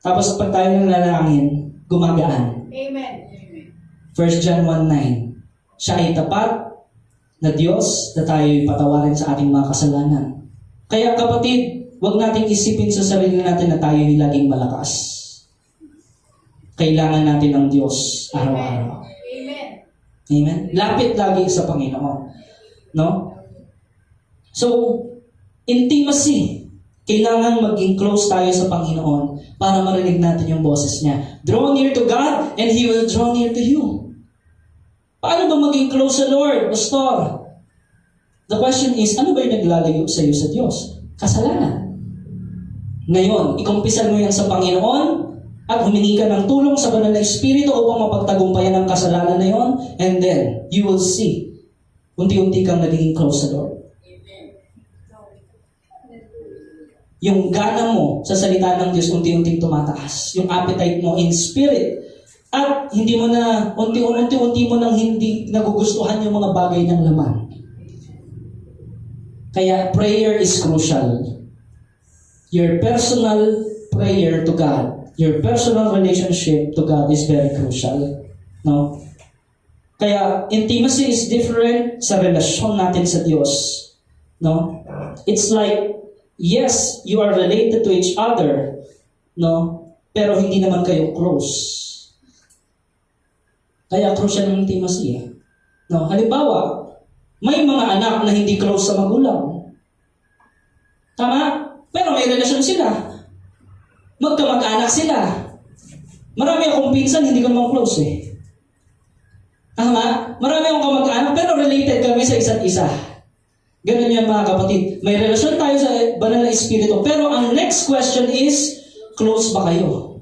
A: Tapos pag tayo nanalangin, gumagaan.
B: Amen. Amen.
A: 1 John 1:9. Siya ay tapat na Diyos na tayo patawarin sa ating mga kasalanan. Kaya kapatid, huwag nating isipin sa sarili natin na tayo ay laging malakas. Kailangan natin ng Diyos araw-araw.
B: Amen.
A: Amen? Lapit lagi sa Panginoon. No? So, intimacy. Kailangan maging close tayo sa Panginoon para marinig natin yung boses niya. Draw near to God and He will draw near to you. Paano ba maging close sa Lord, Pastor? The question is, ano ba yung naglalayo sa iyo sa Diyos? Kasalanan. Ngayon, ikumpisan mo yan sa Panginoon at humingi ka ng tulong sa banal na Espiritu upang mapagtagumpayan ang kasalanan na yon, and then, you will see, unti-unti kang nagiging close sa Lord. Yung gana mo sa salita ng Diyos unti-unting tumataas. Yung appetite mo in spirit. At hindi mo na, unti-unti mo nang hindi nagugustuhan yung mga bagay ng laman. Kaya prayer is crucial. Your personal prayer to God, your personal relationship to God is very crucial. No? Kaya intimacy is different sa relasyon natin sa Diyos. No? It's like, yes, you are related to each other, no? Pero hindi naman kayo close. Kaya crucial ng intimacy. No? Halimbawa, may mga anak na hindi close sa magulang. Tama? Pero may relasyon sila. Magkamag-anak sila. Marami akong pinsan, hindi ko naman close eh. Tama? Marami akong kamag-anak, pero related kami sa isa't isa. Ganun yan mga kapatid. May relasyon tayo sa banal na Espiritu. Pero ang next question is, close ba kayo?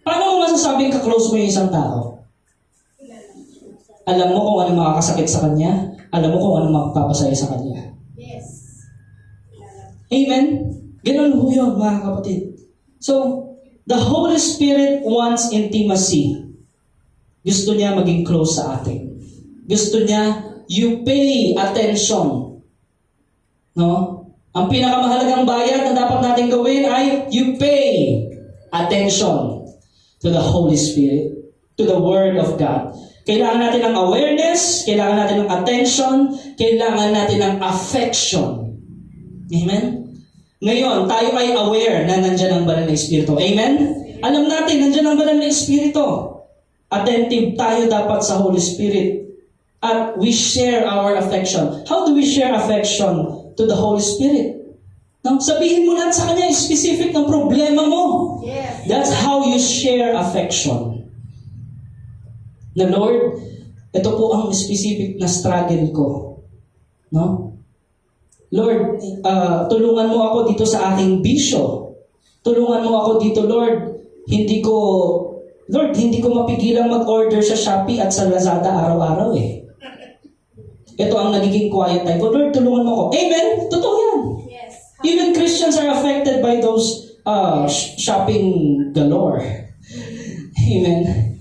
A: Paano mo masasabing ka-close mo yung isang tao? Alam mo kung ano makakasakit sa kanya. Alam mo kung ano makapapasaya sa kanya.
B: Yes.
A: Amen? Ganun ho yun mga kapatid. So, the Holy Spirit wants intimacy. Gusto niya maging close sa atin. Gusto niya you pay attention. No? Ang pinakamahalagang bayad na dapat natin gawin ay you pay attention to the Holy Spirit, to the Word of God. Kailangan natin ng awareness, kailangan natin ng attention, kailangan natin ng affection. Amen? Ngayon, tayo ay aware na nandyan ang banal na Espiritu. Amen? Alam natin, nandyan ang banal na Espiritu. Attentive tayo dapat sa Holy Spirit. At we share our affection. How do we share affection to the Holy Spirit? No? Sabihin mo lahat sa Kanya, specific ng problema mo.
B: Yes.
A: That's how you share affection. Na Lord, ito po ang specific na struggle ko. No? Lord, tulungan mo ako dito sa aking bisyo. Tulungan mo ako dito, Lord, hindi ko mapigilang mag-order sa Shopee at sa Lazada araw-araw eh. Ito ang nagiging quiet time ko. Lord, tulungan mo ako. Amen? Totoo yan.
B: Yes.
A: Even Christians are affected by those shopping galore. Amen.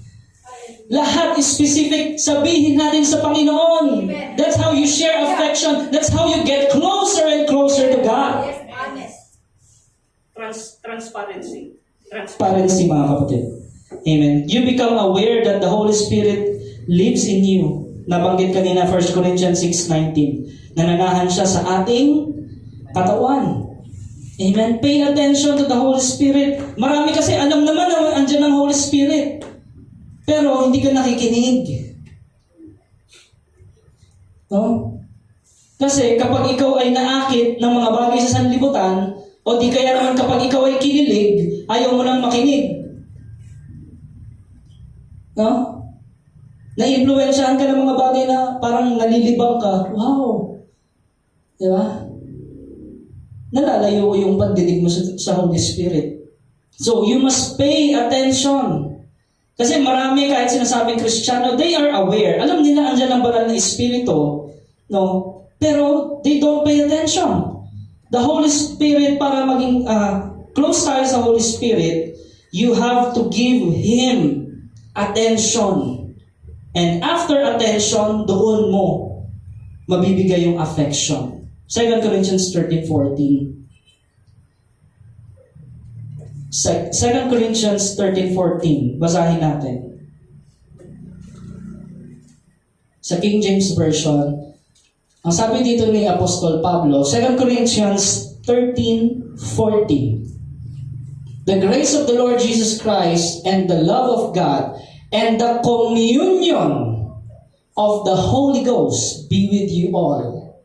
A: Lahat is specific. Sabihin natin sa Panginoon.
B: Amen.
A: That's how you share affection. That's how you get closer and closer to God.
B: Yes, honest.
C: Transparency.
A: Transparency, mga kapatid. Amen. You become aware that the Holy Spirit lives in you. Nabanggit kanina 1 Corinthians 6:19. Nananahan siya sa ating katawan. Amen. Pay attention to the Holy Spirit. Marami kasi alam naman na andyan ang Holy Spirit. Pero hindi ka nakikinig. No? Kasi kapag ikaw ay naakit ng mga bagay sa sanlibutan, o di kaya naman kapag ikaw ay kinilig, ayaw mo nang makinig. No? Na-influensyahan ka ng mga bagay na parang nalilibang ka. Wow! Di ba? Nalalayo yung pandinig mo sa Holy Spirit. So, you must pay attention. Kasi marami kahit sinasabing Kristiyano, they are aware. Alam nila andyan ang banal na Espiritu. No? Pero, they don't pay attention. The Holy Spirit, para maging close tayo sa Holy Spirit, you have to give Him attention. And after attention, doon mo mabibigay yung affection. 2 Corinthians 13:14. 2 Corinthians 13:14. Basahin natin. Sa King James Version, ang sabi dito ni Apostol Pablo, 2 Corinthians 13:14. The grace of the Lord Jesus Christ and the love of God and the communion of the Holy Ghost be with you all.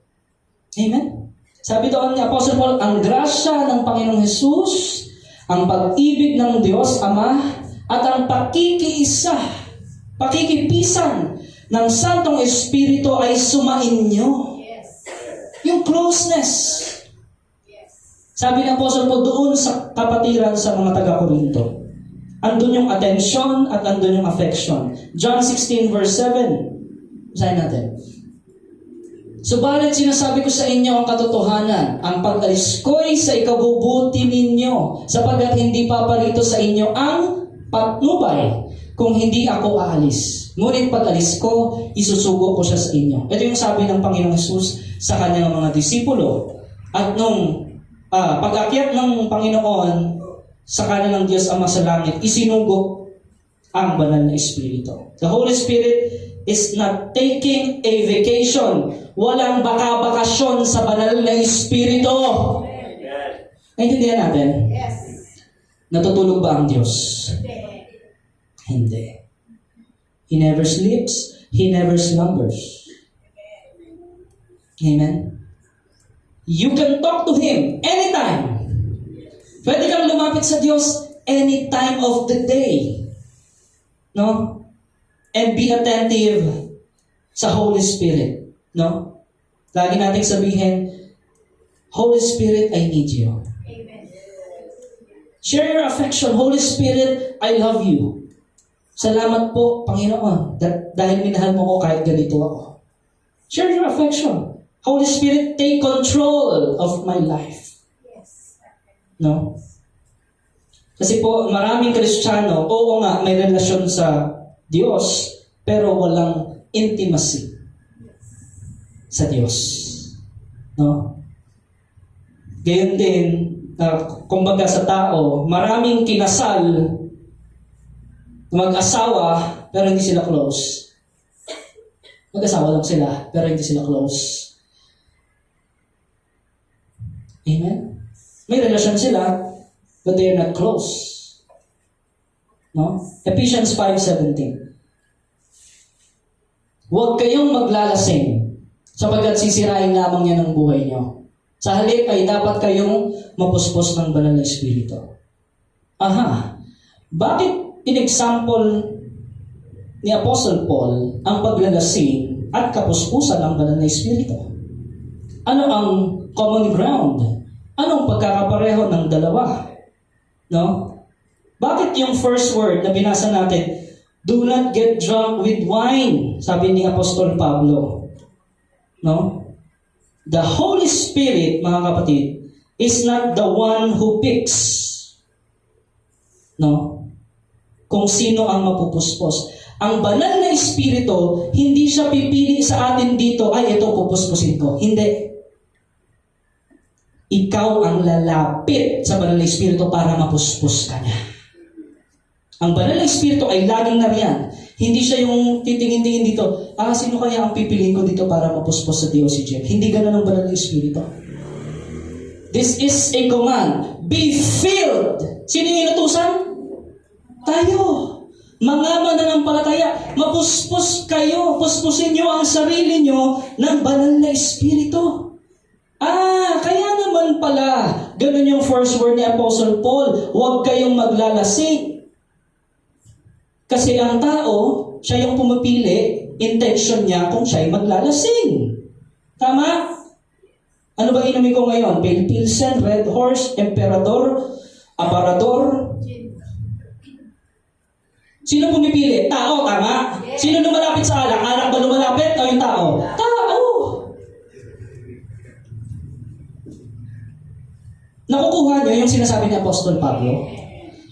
A: Amen? Sabi doon ni Apostle Paul, ang grasya ng Panginoong Jesus, ang pag-ibig ng Diyos Ama, at ang pakikipisan ng Santong Espiritu ay sumainyo.
B: Yes.
A: Yung closeness.
B: Yes.
A: Sabi ng Apostle Paul doon sa kapatiran sa mga taga-Korinto. Andun yung attention at andun yung affection. John 16 verse 7. Basahin natin. Subalit sinasabi ko sa inyo ang katotohanan, ang pag-alis ko'y sa ikabubuti ninyo, sapagkat hindi paparito sa inyo ang patnubay kung hindi ako aalis. Ngunit pag-alis ko, isusugo ko siya sa inyo. Ito yung sabi ng Panginoong Hesus sa kanyang mga disipulo. At nung pag-akyat ng Panginoon sa kanan ng Diyos Ama sa langit, isinugo ang banal na Espiritu. The Holy Spirit is not taking a vacation. Walang baka-bakasyon sa banal na Espiritu. Naintindihan natin?
B: Yes.
A: Natutulog ba ang Diyos?
B: Hindi.
A: Hindi. He never sleeps. He never slumbers. Amen? You can talk to Him anytime. Pwede kang lumapit sa Diyos any time of the day. No? And be attentive sa Holy Spirit. No? Lagi nating sabihin, Holy Spirit, I need you.
B: Amen.
A: Share your affection. Holy Spirit, I love you. Salamat po, Panginoon, dahil minahal mo ko kahit ganito ako. Share your affection. Holy Spirit, take control of my life.
B: Yes.
A: No? Kasi po, maraming Kristiyano, oo nga, may relasyon sa Diyos, pero walang intimacy sa Diyos. No? Gayon din, kumbaga sa tao, maraming kinasal, mag-asawa, pero hindi sila close. Mag-asawa lang sila, pero hindi sila close. Amen? May relasyon sila, but they are not close. No? Ephesians 5:17. Huwag kayong maglalasing, sapagkat sisirain lamang yan ang buhay nyo. Sa halip ay dapat kayong mapuspos ng banal na Espiritu. Aha. Bakit in-example ni Apostle Paul ang paglalasing at kapuspusan ng banal na Espiritu? Ano ang common ground? Anong pagkakapareho ng dalawa? No? Bakit yung first word na binasa natin, do not get drunk with wine, sabi ni Apostol Pablo. No? The Holy Spirit, mga kapatid, is not the one who picks. No? Kung sino ang mapupuspos. Ang banal na Espiritu, hindi siya pipili sa atin dito, ay ito pupuspusin ko. Hindi. Ikaw ang lalapit sa banal na Espiritu para mapuspos ka niya. Ang banal na Espiritu ay laging nariyan. Hindi siya yung titingin-tingin dito, sino kaya ang pipiliin ko dito para mapuspos sa Diyos si Jeff? Hindi ganun ang banal na Espiritu. This is a command. Be filled. Sino yung inutusan? Tayo. Mga mananampalataya, mapuspos kayo. Puspusin nyo ang sarili nyo ng banal na Espiritu. Kaya naman pala, ganun yung first word ni Apostle Paul, huwag kayong maglalasing. Kasi ang tao, siya yung pumipili, intention niya kung siya'y maglalasing. Tama? Ano ba inumin ko ngayon? Pale Pilsen, Red Horse, Emperador, Aparador. Sino pumipili? Tao, tama? Sino lumalapit sa alak? Alak ba lumalapit o yung tao? Tao! Nakukuha niyo yung sinasabi ni Apostol Pablo?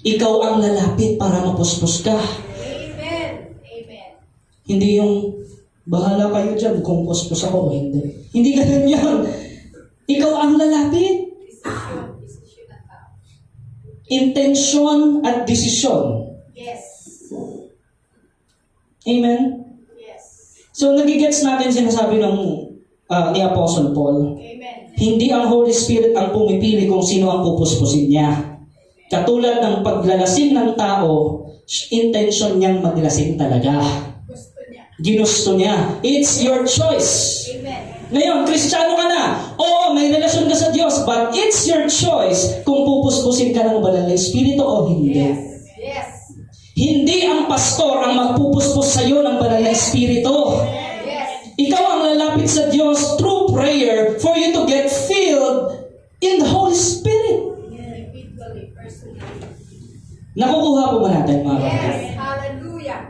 A: Ikaw ang lalapit para mapuspos ka.
B: Amen. Amen.
A: Hindi yung, bahala kayo dyan kung puspos ako o hindi. Hindi ganun yun. Ikaw ang lalapit.
B: Desisyon ng tao.
A: Intensyon at desisyon.
B: Yes.
A: Amen?
B: Yes.
A: So, nagigets natin sinasabi ni Apostle Paul.
B: Amen.
A: Hindi ang Holy Spirit ang pumipili kung sino ang pupuspusin niya. Katulad ng paglalasing ng tao, intention niyang maglasing talaga.
B: Gusto niya.
A: Ginusto niya. It's your choice.
B: Amen.
A: Ngayon, Kristiyano ka na. Oo, may relasyon ka sa Diyos, but it's your choice kung pupuspusin ka ng banal na Espiritu o hindi.
B: Yes. Yes.
A: Hindi ang pastor ang magpupuspos sa iyo ng banal na Espiritu.
B: Yes.
A: Ikaw ang lalapit sa Diyos through prayer for you to get filled in the Holy Spirit.
B: Individually, personally.
A: Nakukuha po ba natin, mga kapatid?
B: Yes. Hallelujah.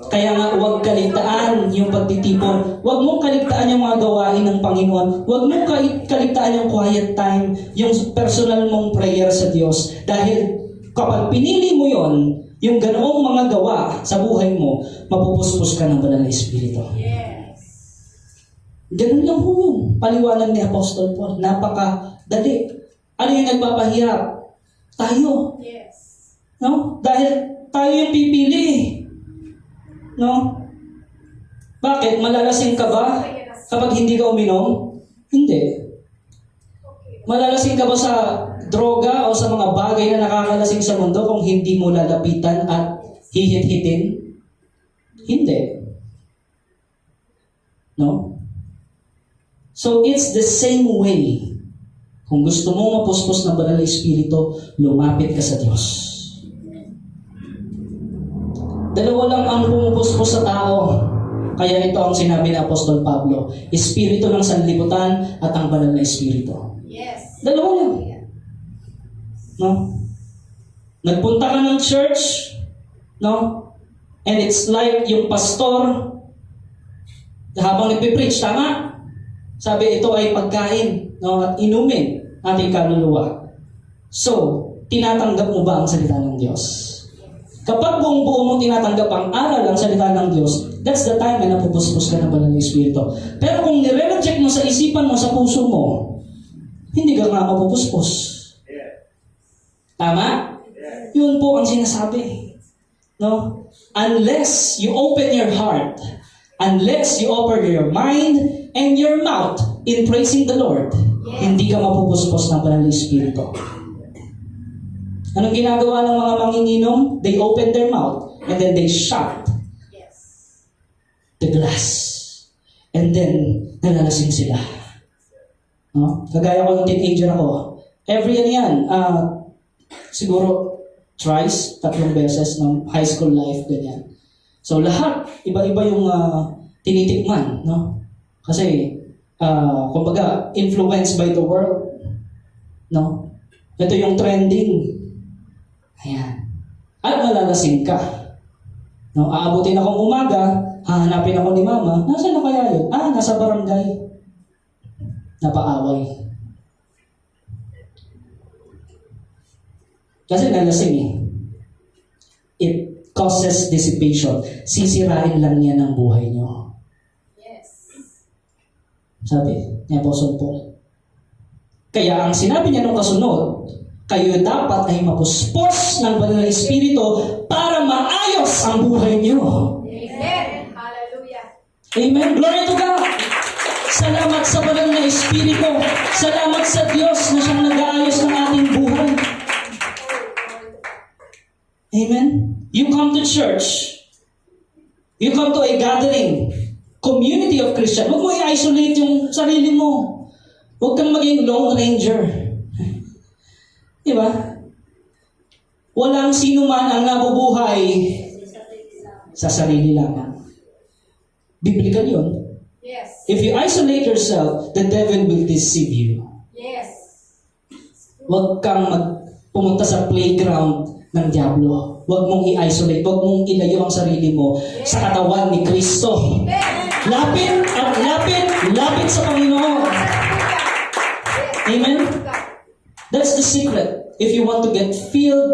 A: Kaya nga, huwag kaligtaan yung pagtitipon. Huwag mong kaligtaan yung mga gawain ng Panginoon. Huwag mong kaligtaan yung quiet time, yung personal mong prayer sa Diyos. Dahil kapag pinili mo yon, yung ganoong mga gawa sa buhay mo, mapupuspos ka ng banal na Espiritu.
B: Yes.
A: Ganun lang po yun. Paliwanag ni Apostol Paul. Napakadali. Ano yung nagpapahirap? Tayo.
B: Yes.
A: No? Dahil tayo yung pipili. No? Bakit? Malalasing ka ba kapag hindi ka uminom? Hindi. Malalasing ka ba sa droga o sa mga bagay na nakakalasing sa mundo kung hindi mo lalapitan at hihit-hitin? Hindi. No? So, it's the same way. Kung gusto mong mapuspos ng banal na Espiritu, lumapit ka sa Diyos. Dalawa lang ang pumupuspos sa tao. Kaya ito ang sinabi ni Apostol Pablo. Espiritu ng sanlibutan at ang banal na Espiritu.
B: Yes.
A: Dalawa lang. No? Nagpunta ka ng church, no? And it's like yung pastor, habang nagpipreach, tama? Sabi, ito ay pagkain, no? At inumin ating kaluluwa. So, tinatanggap mo ba ang salita ng Diyos? Kapag buong buo mo tinatanggap ang aral ang salita ng Diyos, that's the time na napupuspos ka ng banal na Espiritu. Pero kung nire-reject mo sa isipan mo, sa puso mo, hindi ka nga mapupuspos. Tama? Yun po ang sinasabi. No? Unless you open your heart, unless you open your mind and your mouth in praising the Lord, hindi ka mapupuspos ng banal na Espiritu. Anong ginagawa ng mga manginginom? They open their mouth and then they shut the glass. And then, nalalasing sila. No? Kagaya ko ng teenager ako. Every siguro thrice, 3 beses ng high school life, ganyan. So lahat, iba-iba yung tinitikman. No? Kasi, kumbaga, influenced by the world. No? Ito yung trending. Ayan. At malalasing ka. No, aabutin akong umaga, hahanapin ako ni mama, nasaan na kaya yun? Nasa barangay. Napaaway. Kasi nalasing eh. It causes dissipation. Sisirain lang yan ang buhay nyo.
B: Yes.
A: Sabi ni Apostle Paul. Kaya ang sinabi niya nung kasunod, kayo dapat ay mapuspos ng banal na Espiritu para maayos ang buhay niyo.
B: Amen. Hallelujah.
A: Amen. Glory to God. Salamat sa banal na Espiritu. Salamat sa Diyos na siyang nag-aayos ng ating buhay. Amen. You come to church. You come to a gathering. Community of Christians. Huwag mo i-isolate yung sarili mo. Huwag kang maging lone ranger. Diba? Walang sino man ang nabubuhay sa sarili lamang. Biblical yun.
B: Yes.
A: If you isolate yourself, the devil will deceive you.
B: Yes.
A: Huwag kang pumunta sa playground ng Diablo. Huwag mong i-isolate. Huwag mong ilayo ang sarili mo sa katawan ni Kristo. Lapit at lapit sa Panginoon. Amen? That's the secret. If you want to get filled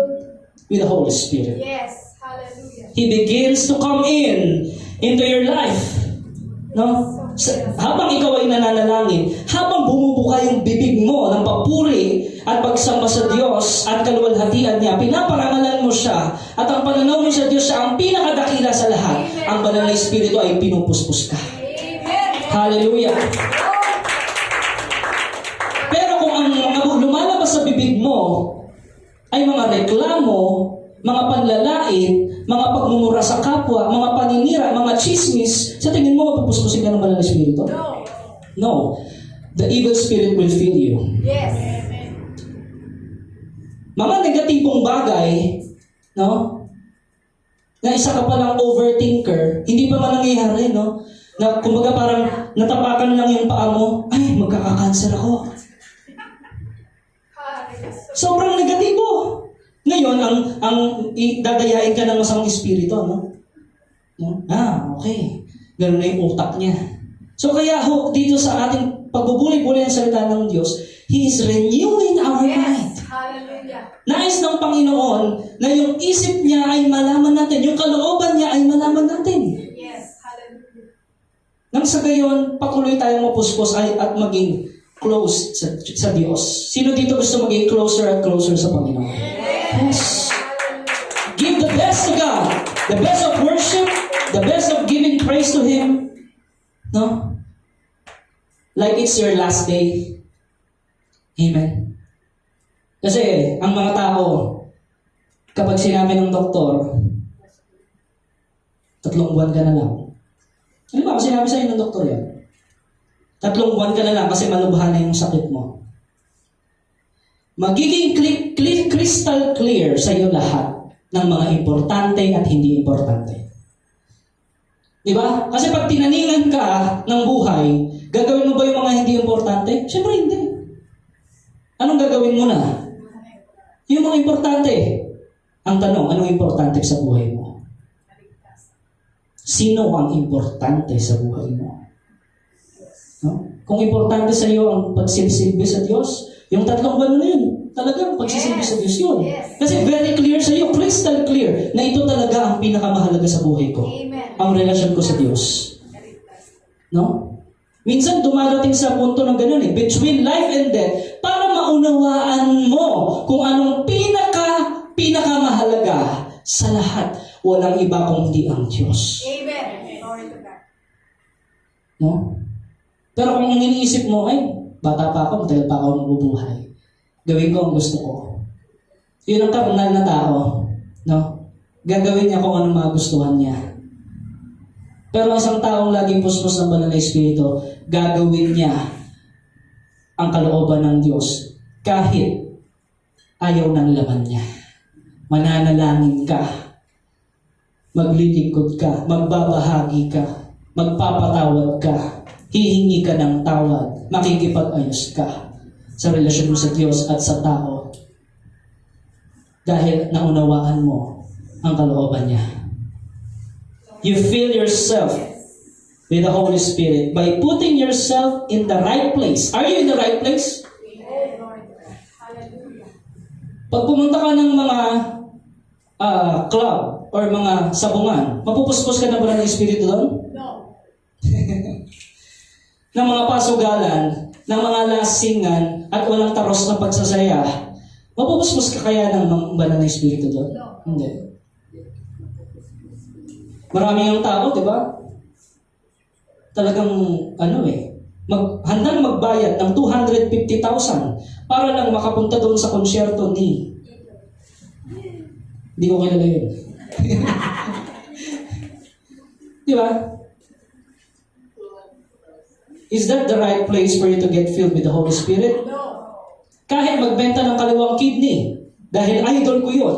A: with the Holy Spirit.
B: Yes. Hallelujah.
A: He begins to come into your life. No? Habang ikaw ay nananalangin, habang bumubuka yung bibig mo ng papuri at pagsamba sa Diyos at kaluwalhatian niya, pinaparangalan mo siya at ang pananaw mo sa Diyos siya ang pinakadakila sa lahat.
B: Amen.
A: Ang banal na Espiritu ay pinupuspos ka.
B: Amen.
A: Hallelujah. Pero kung ang mga lumalabas sa bibig mo ay mga reklamo, mga panlalait, mga pagmumura sa kapwa, mga paninira, mga chismis, sa tingin mo mapupuspusin ka ng banal na Espiritu?
B: No.
A: No. The evil spirit will fill you.
B: Yes.
A: Mga negatibong bagay, no? Na isa ka palang overthinker, hindi pa man nangyayari, no? Na kumbaga parang natapakan lang yung paa mo, ay, magkakakanser ako. Sobrang negatibo. Ngayon, ang dadayain ka ng masamang espiritu, no? Okay. Ganun na yung utak niya. So kaya dito sa ating pagbubuli-buli ng salita ng Diyos, He is renewing our mind.
B: Yes. Hallelujah.
A: Nais ng Panginoon na yung isip niya ay malaman natin, yung kalooban niya ay malaman natin.
B: Yes. Hallelujah.
A: Nang sa gayon, patuloy tayong mapuspos at maging close sa Diyos. Sino dito gusto maging closer at closer sa Panginoon? Yes. Give the best to God. The best of worship. The best of giving praise to Him. No? Like it's your last day. Amen. Kasi, ang mga tao, kapag sinabi ng doktor, 3 buwan ka na lang. Ano ba? Sinabi sa'yo ng doktor yan? 3 buwan ka na lang kasi malubhan na yung sakit mo. Magiging crystal clear sa iyo lahat ng mga importante at hindi importante. Di ba? Kasi pag tinaningan ka ng buhay, gagawin mo ba yung mga hindi importante? Siyempre hindi. Anong gagawin mo na? Yung mga importante. Ang tanong, anong importante sa buhay mo? Sino ang importante sa buhay mo? No? Kung importante sa iyo ang pagsisilbi sa Diyos, yung 3 buwan na yun, talagang pagsisilbi sa Diyos yun.
B: Yes.
A: Kasi very clear sa iyo, crystal clear, na ito talaga ang pinakamahalaga sa buhay ko.
B: Amen.
A: Ang relasyon ko sa Diyos. No? Minsan dumarating sa punto ng ganun between life and death, para maunawaan mo kung anong pinakamahalaga sa lahat. Walang iba kung hindi ang Diyos.
B: Amen. Glory to God.
A: No? Pero kung ang iniisip mo, ay, bata pa ako, matagal pa ako mabubuhay. Gawin ko ang gusto ko. Yun ang karunal na tao. No? Gagawin niya kung anong magustuhan niya. Pero isang taong laging puspos ng banal na Espiritu, gagawin niya ang kalooban ng Diyos kahit ayaw ng laman niya. Mananalangin ka, maglilingkod ka, magbabahagi ka, magpapatawad ka, hihingi ka ng tawad, makikipag-ayos ka sa relasyon mo sa Diyos at sa tao. dahil naunawaan mo ang kalooban niya. You fill yourself with the Holy Spirit by putting yourself in the right place. Are you in the right place?
B: Amen. Glory to God. Hallelujah.
A: Pag pumunta ka ng mga club or mga sabungan, mapupuspos ka na ba ng Espiritu doon?
B: No.
A: Ng mga pasugalan, ng mga lasingan, at walang taros na pagsasaya, mapupuspos ka kaya ng banal na Espiritu doon?
B: No.
A: Hindi. Marami ang tao, di ba? Talagang, handang magbayad ng 250,000 para lang makapunta doon sa konsyerto ni... Hindi ko kilala yun. Di ba? Is that the right place for you to get filled with the Holy Spirit?
B: No.
A: Kahit magbenta ng kaliwang kidney, dahil idol ko yun,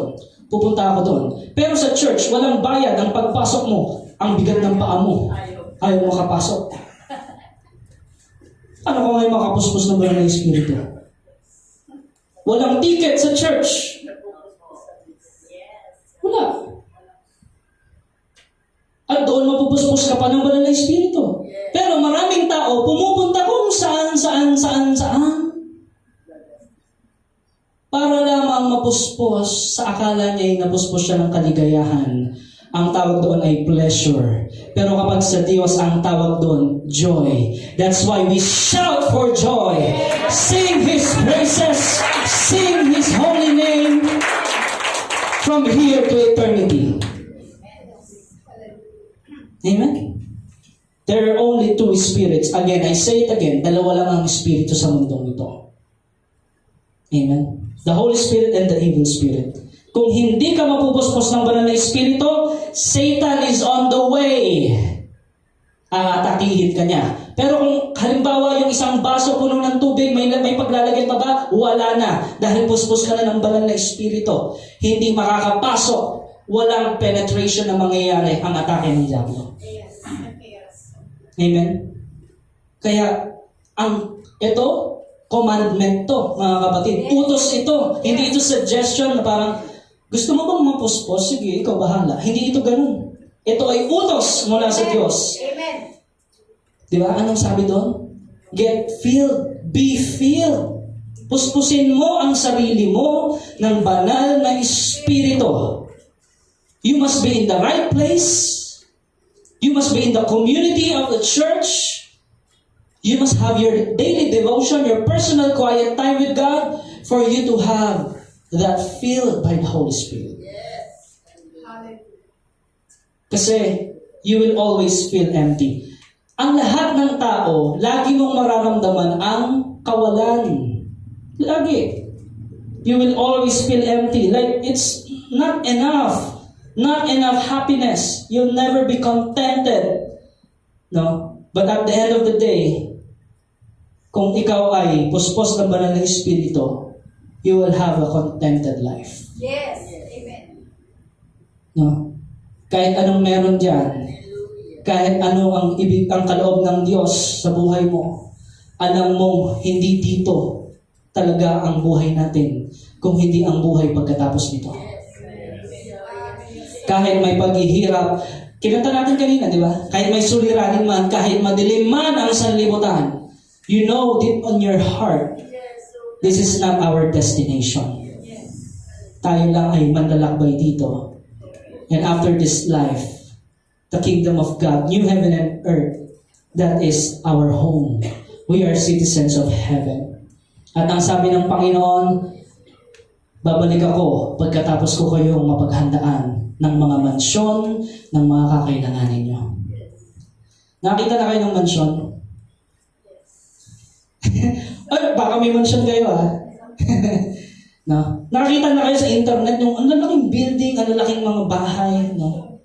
A: pupunta ako doon. Pero sa church, walang bayad ang pagpasok mo. Ang bigat ng paa mo. Ayaw makapasok. Ano kung ngayon makapuspos ng banal na Espiritu? Walang ticket sa church. Wala. At doon mapupuspos ka pa ng banal na Espiritu. Pero maraming tao pumupunta kung saan. Para lamang mapuspos, sa akala niya ay napuspos siya ng kaligayahan. Ang tawag doon ay pleasure. Pero kapag sa Diyos, ang tawag doon, joy. That's why we shout for joy. Sing His praises. Sing His holy name from here to eternity. Amen? There are only two spirits. Again, I say it again, dalawa lang ang espiritu sa mundong ito. Amen? The Holy Spirit and the evil spirit. Kung hindi ka mapupuspos ng banal na espiritu, Satan is on the way. Atakihin ka niya. Pero kung halimbawa yung isang baso puno ng tubig, may paglalagyan pa ba? Wala na. Dahil puspos ka na ng banal na espiritu. Hindi makakapasok. Walang penetration na mangyayari ang atake ng diablo.
B: Yes. Yes.
A: Amen? Kaya, ito, commandment to, mga kapatid. Utos ito. Hindi ito suggestion na parang, gusto mo bang mapuspos? Sige, ikaw bahala. Hindi ito ganun. Ito ay utos mula sa Diyos.
B: Amen.
A: Di ba? Anong sabi doon? Get filled. Be filled. Puspusin mo ang sarili mo ng banal na espiritu. You must be in the right place. You must be in the community of the church. You must have your daily devotion, your personal quiet time with God for you to have that filled by the Holy Spirit.
B: Hallelujah.
A: Kasi you will always feel empty. Ang lahat ng tao, lagi mong mararamdaman ang kawalan. Lagi. You will always feel empty. Like it's not enough. Not enough happiness. You'll never be contented. No? But at the end of the day, kung ikaw ay puspos ng banal na espiritu, you will have a contented life.
B: Yes. Amen.
A: No? Kahit anong meron diyan, kahit ano ang kaloob ng Diyos sa buhay mo, alam mong hindi dito talaga ang buhay natin, kung hindi ang buhay pagkatapos nito. Kahit may paghihirap, kinanta natin kanina, di ba? Kahit may suliranin man, kahit madilim man ang sanlibutan, you know deep on your heart, this is not our destination. Tayo lang ay manlalakbay dito. And after this life, the kingdom of God, new heaven and earth, that is our home. We are citizens of heaven. At ang sabi ng Panginoon, babalik ako pagkatapos ko kayong mapaghandaan ng mga mansyon, ng mga kakailanganin nyo. Nakita na kayo ng mansyon? Ay, baka may mansyon kayo no? Nakita na kayo sa internet yung ang lalaking building, ang lalaking mga bahay. No?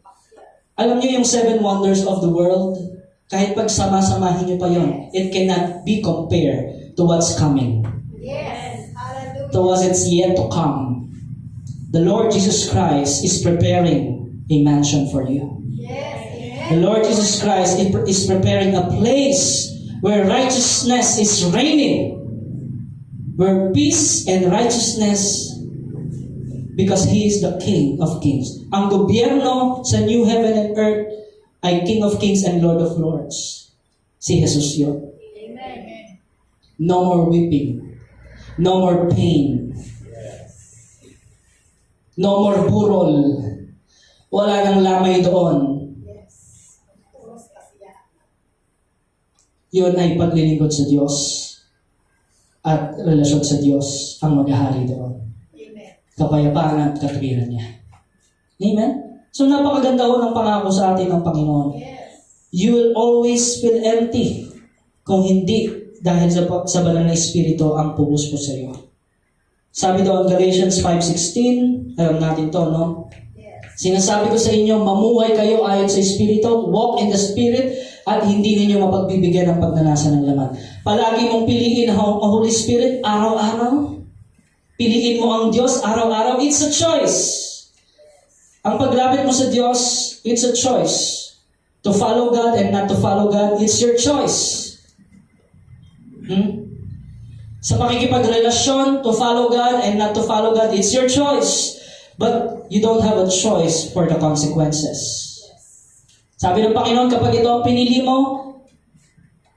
A: Alam niyo yung 7 wonders of the world? Kahit pag sama-samahin niyo pa yon, it cannot be compared to what's coming.
B: Yes. Hallelujah.
A: To what it's yet to come. The Lord Jesus Christ is preparing a mansion for you.
B: Yes.
A: The Lord Jesus Christ is preparing a place where righteousness is reigning, where peace and righteousness Because He is the King of Kings. Ang gobyerno sa new heaven and earth ay King of Kings and Lord of Lords. Si Jesus yun.
B: Amen.
A: No more weeping. No more pain. No more burol. Wala nang lamay doon.
B: Yes. Puros kasiyahan.
A: Yun ay paglilingkod sa Diyos at relasyon sa Diyos ang maghahari doon.
B: Amen.
A: Kapayapaan at katwiran niya. Amen? So napakaganda ho ng pangako sa atin ng Panginoon.
B: Yes.
A: You will always feel empty kung hindi dahil sa banal na Espiritu ang pupuspos sa iyo. Sabi doon, Galatians 5:16, alam natin to, no?
B: Yes.
A: Sinasabi ko sa inyo, mamuhay kayo ayon sa Espiritu, walk in the Spirit, at hindi ninyo mapagbibigyan ng pagnanasa ng laman. Palagi mong piliin ang Holy Spirit araw-araw. Piliin mo ang Diyos araw-araw. It's a choice. Ang paglapit mo sa Diyos, it's a choice. To follow God and not to follow God, it's your choice. Sa pakikipagrelasyon, to follow God and not to follow God, it's your choice. But you don't have a choice for the consequences. Sabi ng Panginoon, kapag ito ang pinili mo,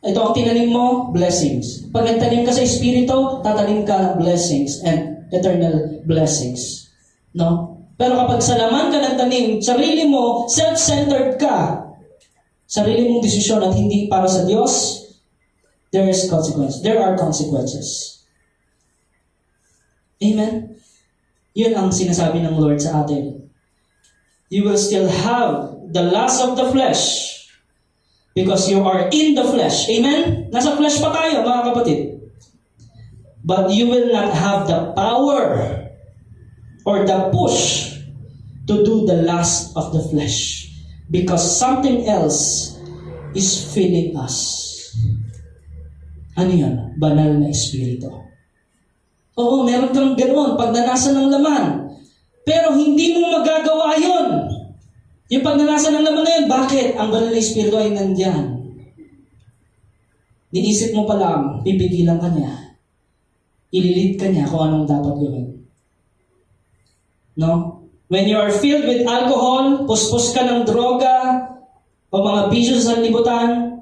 A: ito ang tinanim mo, blessings. Pag nagtanim ka sa Espiritu, tatanim ka ng blessings and eternal blessings. No? Pero kapag sa laman ka ng tanim, sarili mo, self-centered ka, sarili mong desisyon at hindi para sa Diyos, there are consequences. Amen? Yun ang sinasabi ng Lord sa atin. You will still have the lust of the flesh because you are in the flesh. Amen? Nasa flesh pa tayo, mga kapatid. But you will not have the power or the push to do the lust of the flesh because something else is filling us. Ano yan? Banal na Espiritu. Oo, meron kang ganoon, pagnanasa ng laman. Pero hindi mo magagawa yun. Yung pagnanasa ng laman na yun, bakit? Ang banal na Espiritu ay nandyan. Niisip mo pa lang, pipigilan ka niya. Ililid ka niya kung anong dapat gawin. No? When you are filled with alcohol, puspos ka ng droga, o mga bisyo sa libutan,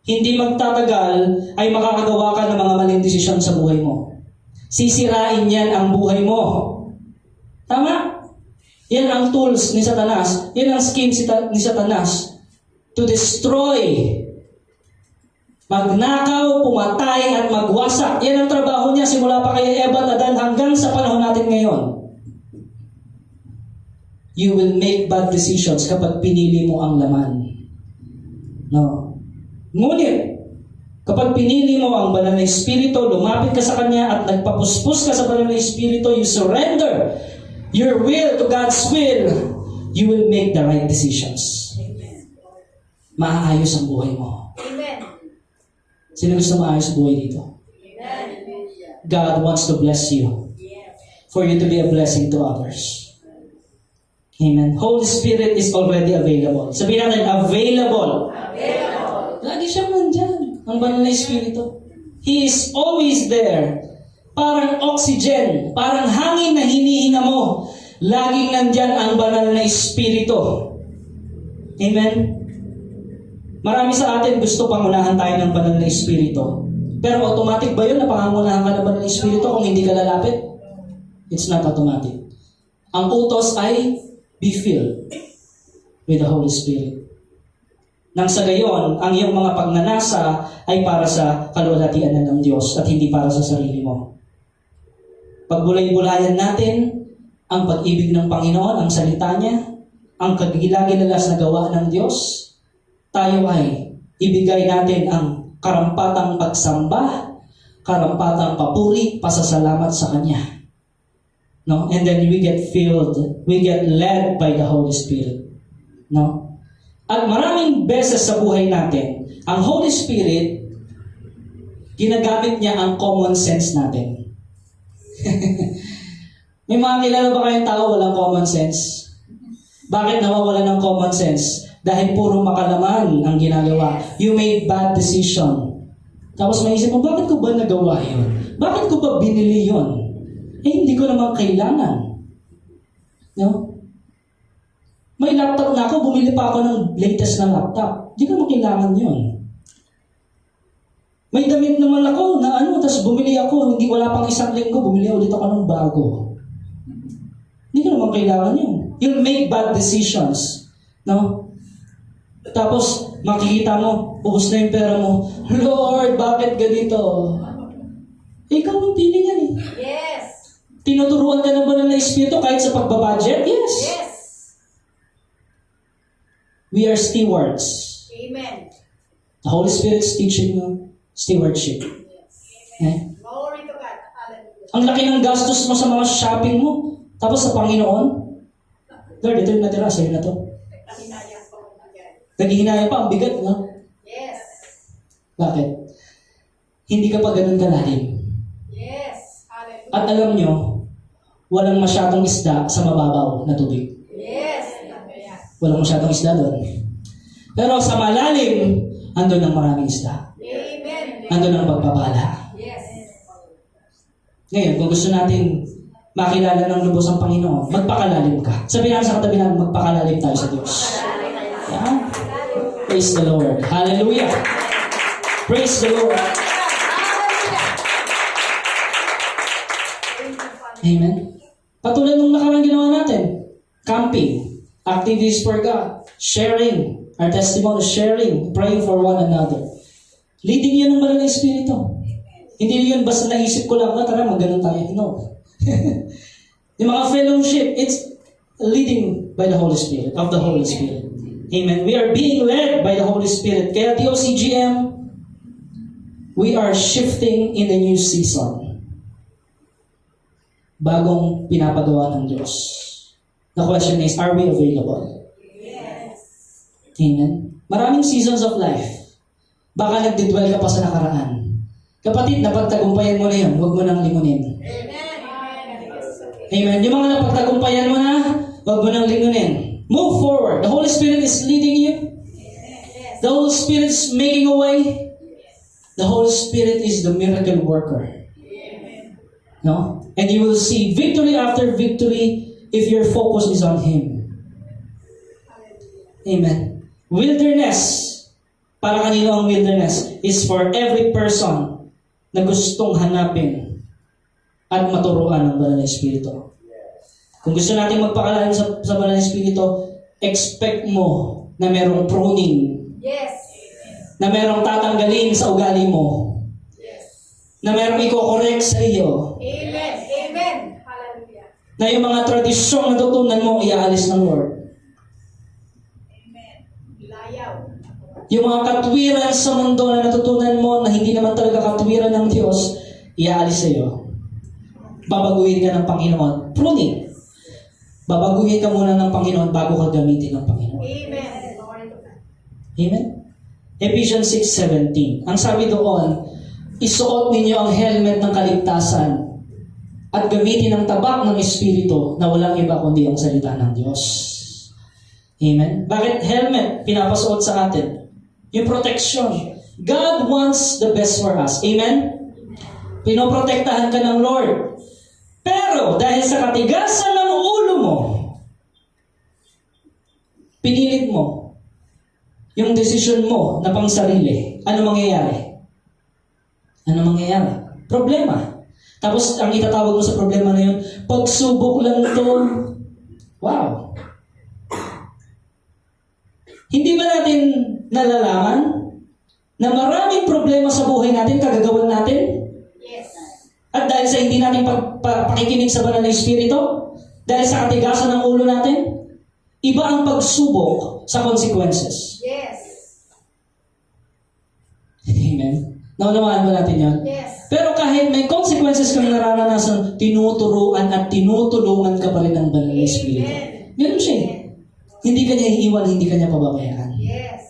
A: hindi magtatagal ay makakagawa ka ng mga maling desisyon sa buhay mo. Sisirain yan ang buhay mo. Tama? Yan ang tools ni Satanas. Yan ang scheme ni Satanas to destroy. Magnakaw, pumatay, at magwasak. Yan ang trabaho niya simula pa kay Eva at Adan hanggang sa panahon natin ngayon. You will make bad decisions kapag pinili mo ang laman. No. Ngunit, kapag pinili mo ang banal na Espiritu, lumapit ka sa Kanya at nagpapuspos ka sa banal na Espiritu, you surrender your will to God's will, you will make the right decisions. Maayos ang buhay mo.
B: Amen.
A: Sino gusto maayos ang buhay dito?
B: Amen.
A: God wants to bless you for you to be a blessing to others. Amen. Holy Spirit is already available. Sabihin natin, available.
B: Available.
A: Lagi siyang nandyan, ang banal na Espiritu. He is always there. Parang oxygen, parang hangin na hinihinga mo. Laging nandyan ang banal na Espiritu. Amen? Marami sa atin gusto pangunahan tayo ng banal na Espiritu. Pero automatic ba yun na pangunahan ka ng banal na Espiritu kung hindi ka lalapit? It's not automatic. Ang utos ay be filled with the Holy Spirit. Nang sa gayon, ang iyong mga pagnanasa ay para sa kaluwalhatian ng Diyos at hindi para sa sarili mo. Pagbulay-bulayan natin ang pag-ibig ng Panginoon, ang salita niya, ang kagilagilalas na gawa ng Diyos, tayo ay ibigay natin ang karampatang pagsamba, karampatang papuri, pasasalamat sa Kanya. No? And then we get filled, we get led by the Holy Spirit. No? At maraming beses sa buhay natin, ang Holy Spirit, ginagamit niya ang common sense natin. May mga kilala ba kayong tao walang common sense? Bakit nawawala ng common sense? Dahil puro makalaman ang ginagawa. You made bad decision. Tapos maisip mo, bakit ko ba nagawa yun? Bakit ko ba binili yun? Eh, hindi ko naman kailangan. No? May laptop na ako, bumili pa ako ng latest na laptop. Hindi ko naman kailangan yun. May damit naman ako na tapos bumili ako, hindi wala pang isang linggo, bumili ulit ako ng bago. Hindi ko naman kailangan yun. You'll make bad decisions. No? Tapos, makikita mo, ubos na yung pera mo. Lord, bakit ganito? Ikaw ang pili yan eh.
B: Yes.
A: Tinuturuan ka ng banal na Espiritu kahit sa pagbabudget? Yes.
B: Yes.
A: We are stewards.
B: Amen.
A: The Holy Spirit's teaching you stewardship.
B: Yes.
A: Eh?
B: Glory to God. Hallelujah.
A: Ang laki ng gastos mo sa mga shopping mo, tapos sa Panginoon, Lord, ito yung natira, sa'yo na to.
B: Kahinayang ko agad.
A: Naghihinaya pa, ang bigat, no?
B: Yes.
A: Bakit? Hindi ka pa ganun kalalim.
B: Yes. Hallelujah.
A: At alam nyo, walang masyadong isda sa mababaw na tubig.
B: Yes. Hallelujah.
A: Walang masyadong isda doon. Pero sa malalim, andun ang maraming isda.
B: Amen.
A: Andun ang pagpapala.
B: Yes.
A: Ngayon, kung gusto natin makilala ng lubos ang Panginoon, magpakalalim ka. Sabihin natin sa katabi natin, magpakalalim tayo sa Diyos. Yeah. Praise the Lord. Hallelujah. Praise the Lord. Amen. Patulad nung nakarang ginawa natin, camping, activities for God, sharing our testimony, sharing, praying for one another. Leading yan ng Banal na Espiritu. Hindi yun basta naisip ko lang, tara, mag-ganon tayo. No. Yung mga fellowship, it's leading by the Holy Spirit, of the Holy Spirit. Amen. We are being led by the Holy Spirit. Kaya DOCGM, we are shifting in a new season. Bagong pinapagawa ng Diyos. The question is, are we available?
B: Yes.
A: Amen. Maraming seasons of life. Baka nagdidwell ka pa sa nakaraan. Kapatid, napagtagumpayan mo na yun. Huwag mo nang limunin.
B: Amen. Amen.
A: Amen. Yung mga napagtagumpayan mo na, huwag mo nang limunin. Move forward. The Holy Spirit is leading you.
B: Yes.
A: The Holy Spirit is making a way. The Holy Spirit is the miracle worker.
B: Amen.
A: No? And you will see victory after victory if your focus is on Him. Amen. Wilderness. Para kanino ang wilderness? Is for every person na gustong hanapin at maturuan ng Banal na Espiritu. Kung gusto natin magpakalalim sa Banal na Espiritu, expect mo na merong pruning,
B: Yes.
A: na merong tatanggalin sa ugali mo,
B: Yes.
A: na merong i-correct sa iyo,
B: Amen. Amen. Hallelujah.
A: na yung mga tradisyong natutunan mo, iaalis ng Lord.
B: Amen. Layaw.
A: Yung mga katwiran sa mundo na natutunan mo na hindi naman talaga katwiran ng Diyos, iaalis sa iyo. Babaguhin ka ng Panginoon. Pruning. Babaguhin ka muna ng Panginoon bago ka gamitin ng Panginoon.
B: Amen. Glory to God.
A: Amen? Ephesians 6:17. Ang sabi doon, isuot ninyo ang helmet ng kaligtasan at gamitin ang tabak ng Espiritu na walang iba kundi ang salita ng Diyos. Amen? Bakit helmet pinapasuot sa atin? Yung protection. God wants the best for us. Amen? Pinoprotektahan ka ng Lord. Pero dahil sa katigasan ng ulo mo, pinilit mo yung desisyon mo na pang sarili. Ano mangyayari? Ano mangyayari? Problema. Tapos ang itatawag mo sa problema na yun, pagsubok lang to. Wow. Hindi ba natin nalalaman na maraming problema sa buhay natin kagagawan natin?
B: Yes.
A: At dahil sa hindi natin pakikinig sa Banal na Espiritu, dahil sa katigasan ng ulo natin, iba ang pagsubok sa consequences.
B: Yes.
A: Amen? Naunawaan ba natin yan?
B: Yes.
A: Pero kahit may consequences kang nararanasan, tinuturuan at tinutulungan ka pa rin ng Banal na Espiritu.
B: Amen.
A: Ganun siya. Hindi ka niya iiwan, hindi ka niya pababayaan.
B: Yes.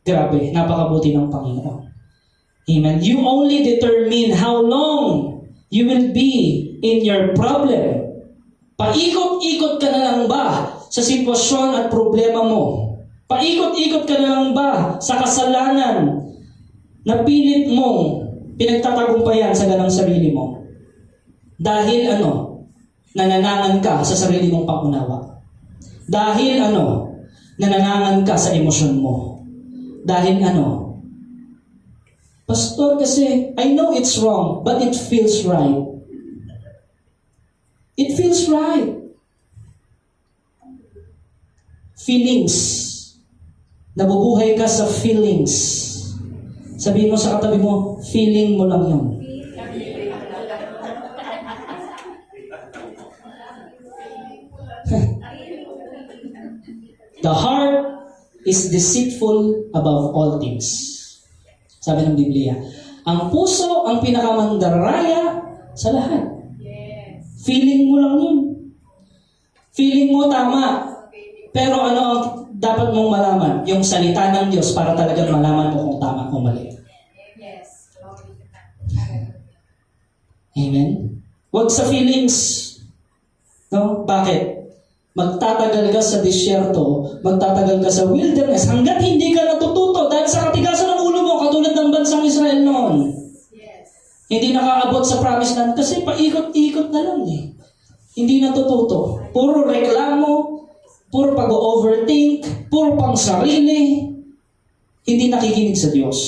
A: Grabe, napakabuti ng Panginoon. Amen. You only determine how long you will be in your problem. Paikot-ikot ka na lang ba sa sitwasyon at problema mo? Paikot-ikot ka na lang ba sa kasalanan na pilit mong pinagtatagumpayan sa ganang sarili mo? Dahil ano? nananangan ka sa sarili mong pangunawa. Dahil nananangan ka sa emosyon mo. Dahil Pastor, kasi I know it's wrong, but it feels right. It feels right. Feelings. Nabubuhay ka sa feelings. Sabihin mo sa katabi mo, feeling mo lang yun. The heart is deceitful above all things. Sabi ng Biblia. Ang puso ang pinakamandaraya sa lahat. Feeling mo lang yun. Feeling mo tama. Pero ano ang dapat mong malaman? Yung salita ng Diyos para talagang malaman mo kung tama o mali. Amen? Huwag sa feelings. No? Bakit? Magtatagal ka sa disyerto, magtatagal ka sa wilderness, hanggat hindi ka natututo dahil sa katigasan ng ulo mo, katulad ng bansang Israel noon. Hindi nakakaabot sa promised land kasi paikot-ikot na lang eh. Hindi natututo. Puro reklamo, puro pag-overthink, puro pang sarili, hindi nakikinig sa Diyos.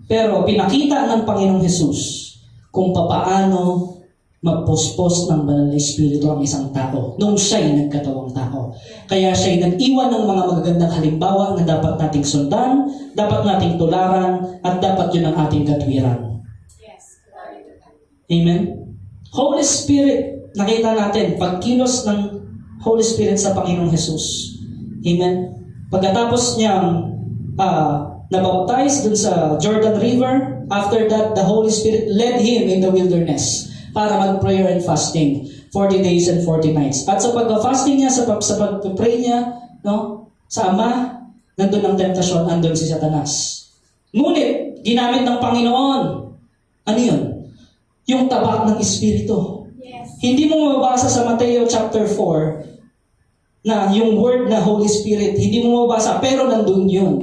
A: Pero pinakita ng Panginoong Hesus kung papaano magpospos ng banal na espiritu ang isang tao nung siya'y nagkatawang tao. Kaya siya'y nag-iwan ng mga magagandang halimbawa na dapat nating sundan, dapat nating tularan, at dapat yun ang ating katwiran. Amen? Holy Spirit, nakita natin, pagkilos ng Holy Spirit sa Panginoong Hesus. Amen? Pagkatapos niyang nabaptize dun sa Jordan River, after that, the Holy Spirit led him in the wilderness para mag-prayer and fasting. 40 days and 40 nights. At sa pag-fasting niya, sa pag-pray niya, sa Ama, nandun ang tentasyon, andun si Satanas. Ngunit, ginamit ng Panginoon. Ano yun? Yung tabak ng Espiritu. Hindi mo mabasa sa Mateo chapter 4 na yung word na Holy Spirit, hindi mo mabasa, pero nandun yun.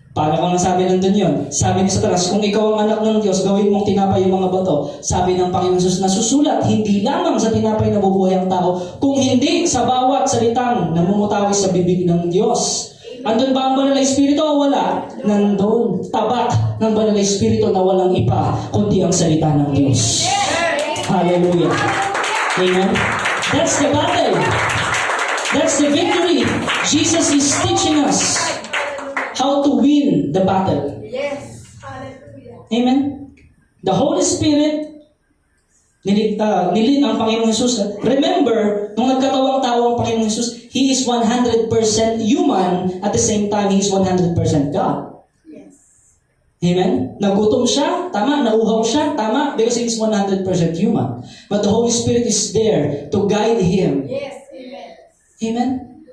A: Paano kung nasabi nandun yun? Sabi ni Satanas, kung ikaw ang anak ng Diyos, gawin mong tinapay yung mga bato. Sabi ng Panginoon Jesus, nasusulat, hindi lamang sa tinapay na bubuhay ang tao, kung hindi sa bawat salitang namumutawi sa bibig ng Diyos. Andun ba ang banal na Espiritu o wala? Nandun. Tabak ng banal na Espiritu na walang iba, kundi ang salita ng Diyos. Hallelujah. Amen? That's the battle. That's the victory. Jesus is teaching us how to win the battle. Amen? The Holy Spirit, nilin ang Panginoong Jesus. Remember, nung nagkatawang tao ang Panginoong Jesus, He is 100% human, at the same time, He is 100% God. Amen? Nagutom siya, tama. Nauhaw siya, tama. Because He is 100% human. But the Holy Spirit is there to guide Him. Amen?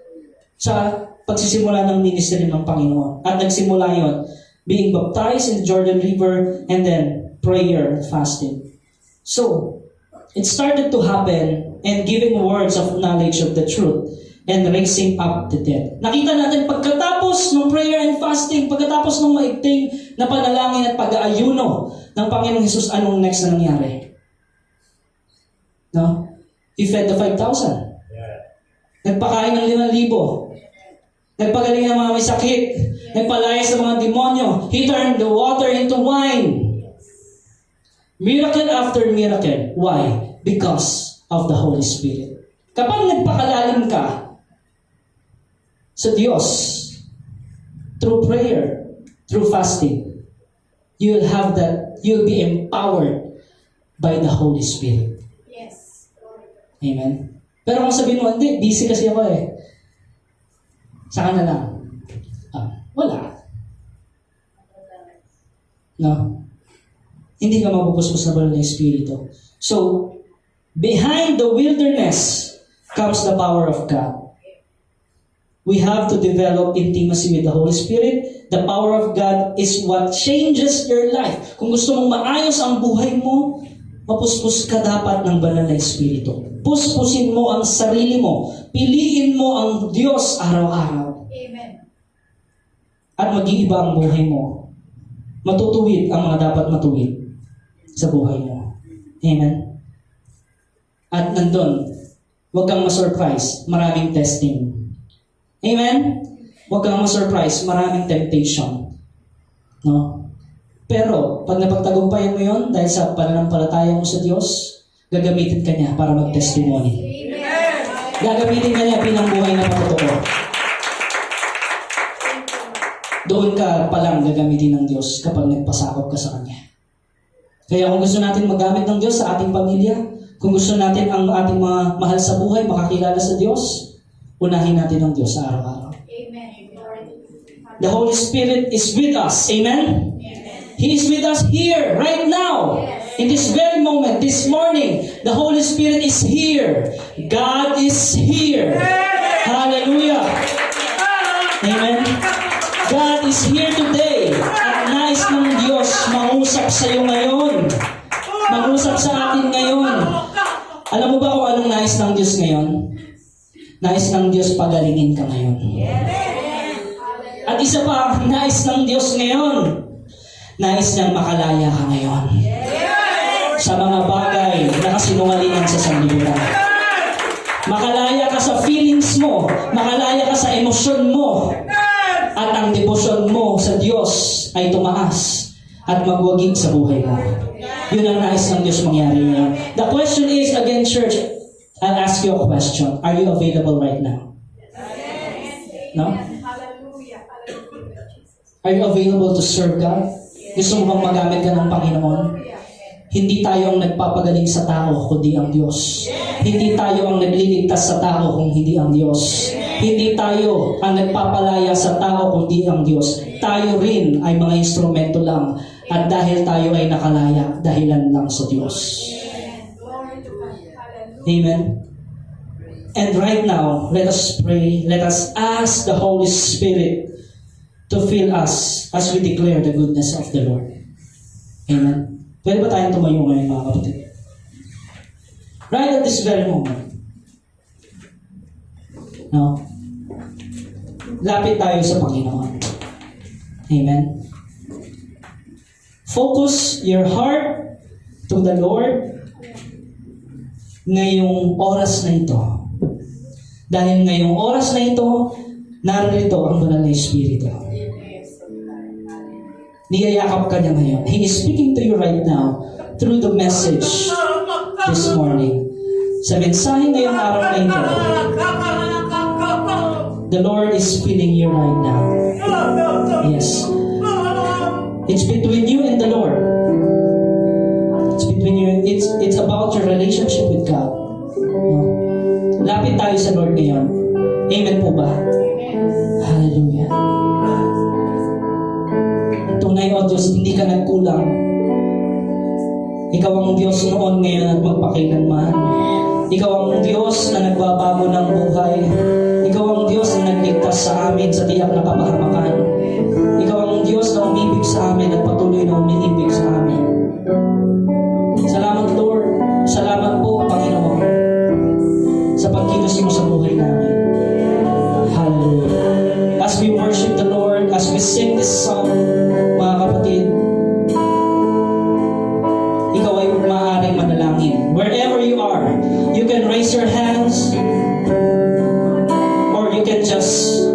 A: Sa pagsisimula ng ministry ng Panginoon. At nagsimula yon, being baptized in the Jordan River, and then prayer, fasting. So, it started to happen, and giving words of knowledge of the truth, and raising up the dead. Nakita natin, pagkatapos ng prayer and fasting, pagkatapos ng maigting na panalangin at pag-aayuno ng Panginoong Jesus, anong next na nangyari? No? He fed the 5,000. Nagpakain ng 5,000. Nagpagaling ng mga may sakit. Nagpalaya sa mga demonyo. He turned the water into wine. Miracle after miracle. Why? Because of the Holy Spirit. Kapag nagpakalalim ka sa Diyos, through prayer, through fasting, you'll be empowered by the Holy Spirit. Amen? Pero kung sabihin mo, hindi, busy kasi ako eh. Saka na lang. Wala. No? Hindi ka mapupuspos na banal na Espiritu. So, behind the wilderness comes the power of God. We have to develop intimacy with the Holy Spirit. The power of God is what changes your life. Kung gusto mong maayos ang buhay mo, mapuspos ka dapat ng banal na Espiritu. Puspusin mo ang sarili mo. Piliin mo ang Diyos araw-araw.
B: Amen.
A: At mag-iiba ang buhay mo. matutuwid ang mga dapat matuwid sa buhay mo. Amen? At nandun, huwag kang ma-surprise, maraming testing. Amen? Huwag kang ma-surprise, maraming temptation. No? Pero, pag napagtagumpayan mo yon dahil sa pananampalataya mo sa Diyos, gagamitin ka niya para mag-testimony. Gagamitin ka niya bilang buhay na patotoo. Doon ka palang gagamitin ng Diyos kapag nagpasakop ka sa Kanya. Kaya kung gusto natin magamit ng Diyos sa ating pamilya, kung gusto natin ang ating mga mahal sa buhay makakilala sa Diyos, unahin natin ang Diyos sa araw-araw.
B: Amen.
A: The Holy Spirit is with us. Amen? He is with us here, right now. In this very moment, this morning, the Holy Spirit is here. God is here. Hallelujah. Amen? God is here today. At nais ng Diyos mangusap sa iyo ngayon. Mangusap sa atin ngayon. Alam mo ba kung anong nais ng Diyos ngayon? Nais ng Diyos pagalingin ka ngayon. At isa pa, nais ng Diyos ngayon. Nais niyang makalaya ka ngayon. Sa mga bagay na kasinungalingan sa sanlibutan. Makalaya ka sa feelings mo. Makalaya ka sa emosyon mo. At ang debosyon mo sa Diyos ay tumaas at magwagig sa buhay mo. Yun ang nais ng Diyos mangyari ngayon. The question is, again, church, I'll ask you a question. Are you available right now? No?
B: Hallelujah. Hallelujah.
A: Are you available to serve God? Gusto mo bang magamit ka ng Panginoon? Hindi tayo ang nagpapagaling sa tao, kundi ang Diyos. Hindi tayo ang nagliligtas sa tao, kung hindi ang Diyos. Hindi tayo ang nagpapalaya sa tao, kundi ang Diyos. Tayo rin ay mga instrumento lang. At dahil tayo ay nakalaya, dahilan lang sa Diyos.
B: Glory to God. Hallelujah.
A: Amen? And right now, let us pray. Let us ask the Holy Spirit to fill us as we declare the goodness of the Lord. Amen? Pwede ba tayong tumayo ngayon, mga kapatid? Right at this very moment. No? Lapit tayo sa Panginoon. Amen? Focus your heart to the Lord ngayong oras na ito. Dahil ngayong oras na ito, narito ang Banal na Espiritu. Niyayakap ka niya ngayon. He is speaking to you right now through the message this morning. Sa mensahe ngayong araw na ito, the Lord is feeling you right now. Yes. It's between you and the Lord. It's between you. It's about your relationship with God. No? Lapit tayo sa Lord ngayon. Amen po ba? Hallelujah. Tunay, O Diyos, hindi ka nagkulang. Ikaw ang Diyos noon, ngayon at magpakailanman. Ikaw ang Diyos na nagbabago ng buhay. Ikaw ang Diyos na nagligtas sa amin sa tiyak na kapahamakan. Ikaw ang Diyos na umibig sa amin at patuloy na umiibig sa amin. Salamat, Lord. Salamat po, Panginoon, sa pagkilos mo sa buhay namin. Hallelujah. As we worship the Lord, as we sing this song, mga kapatid, ikaw ay maaaring manalangin. Wherever you are, you can raise your hands or you can just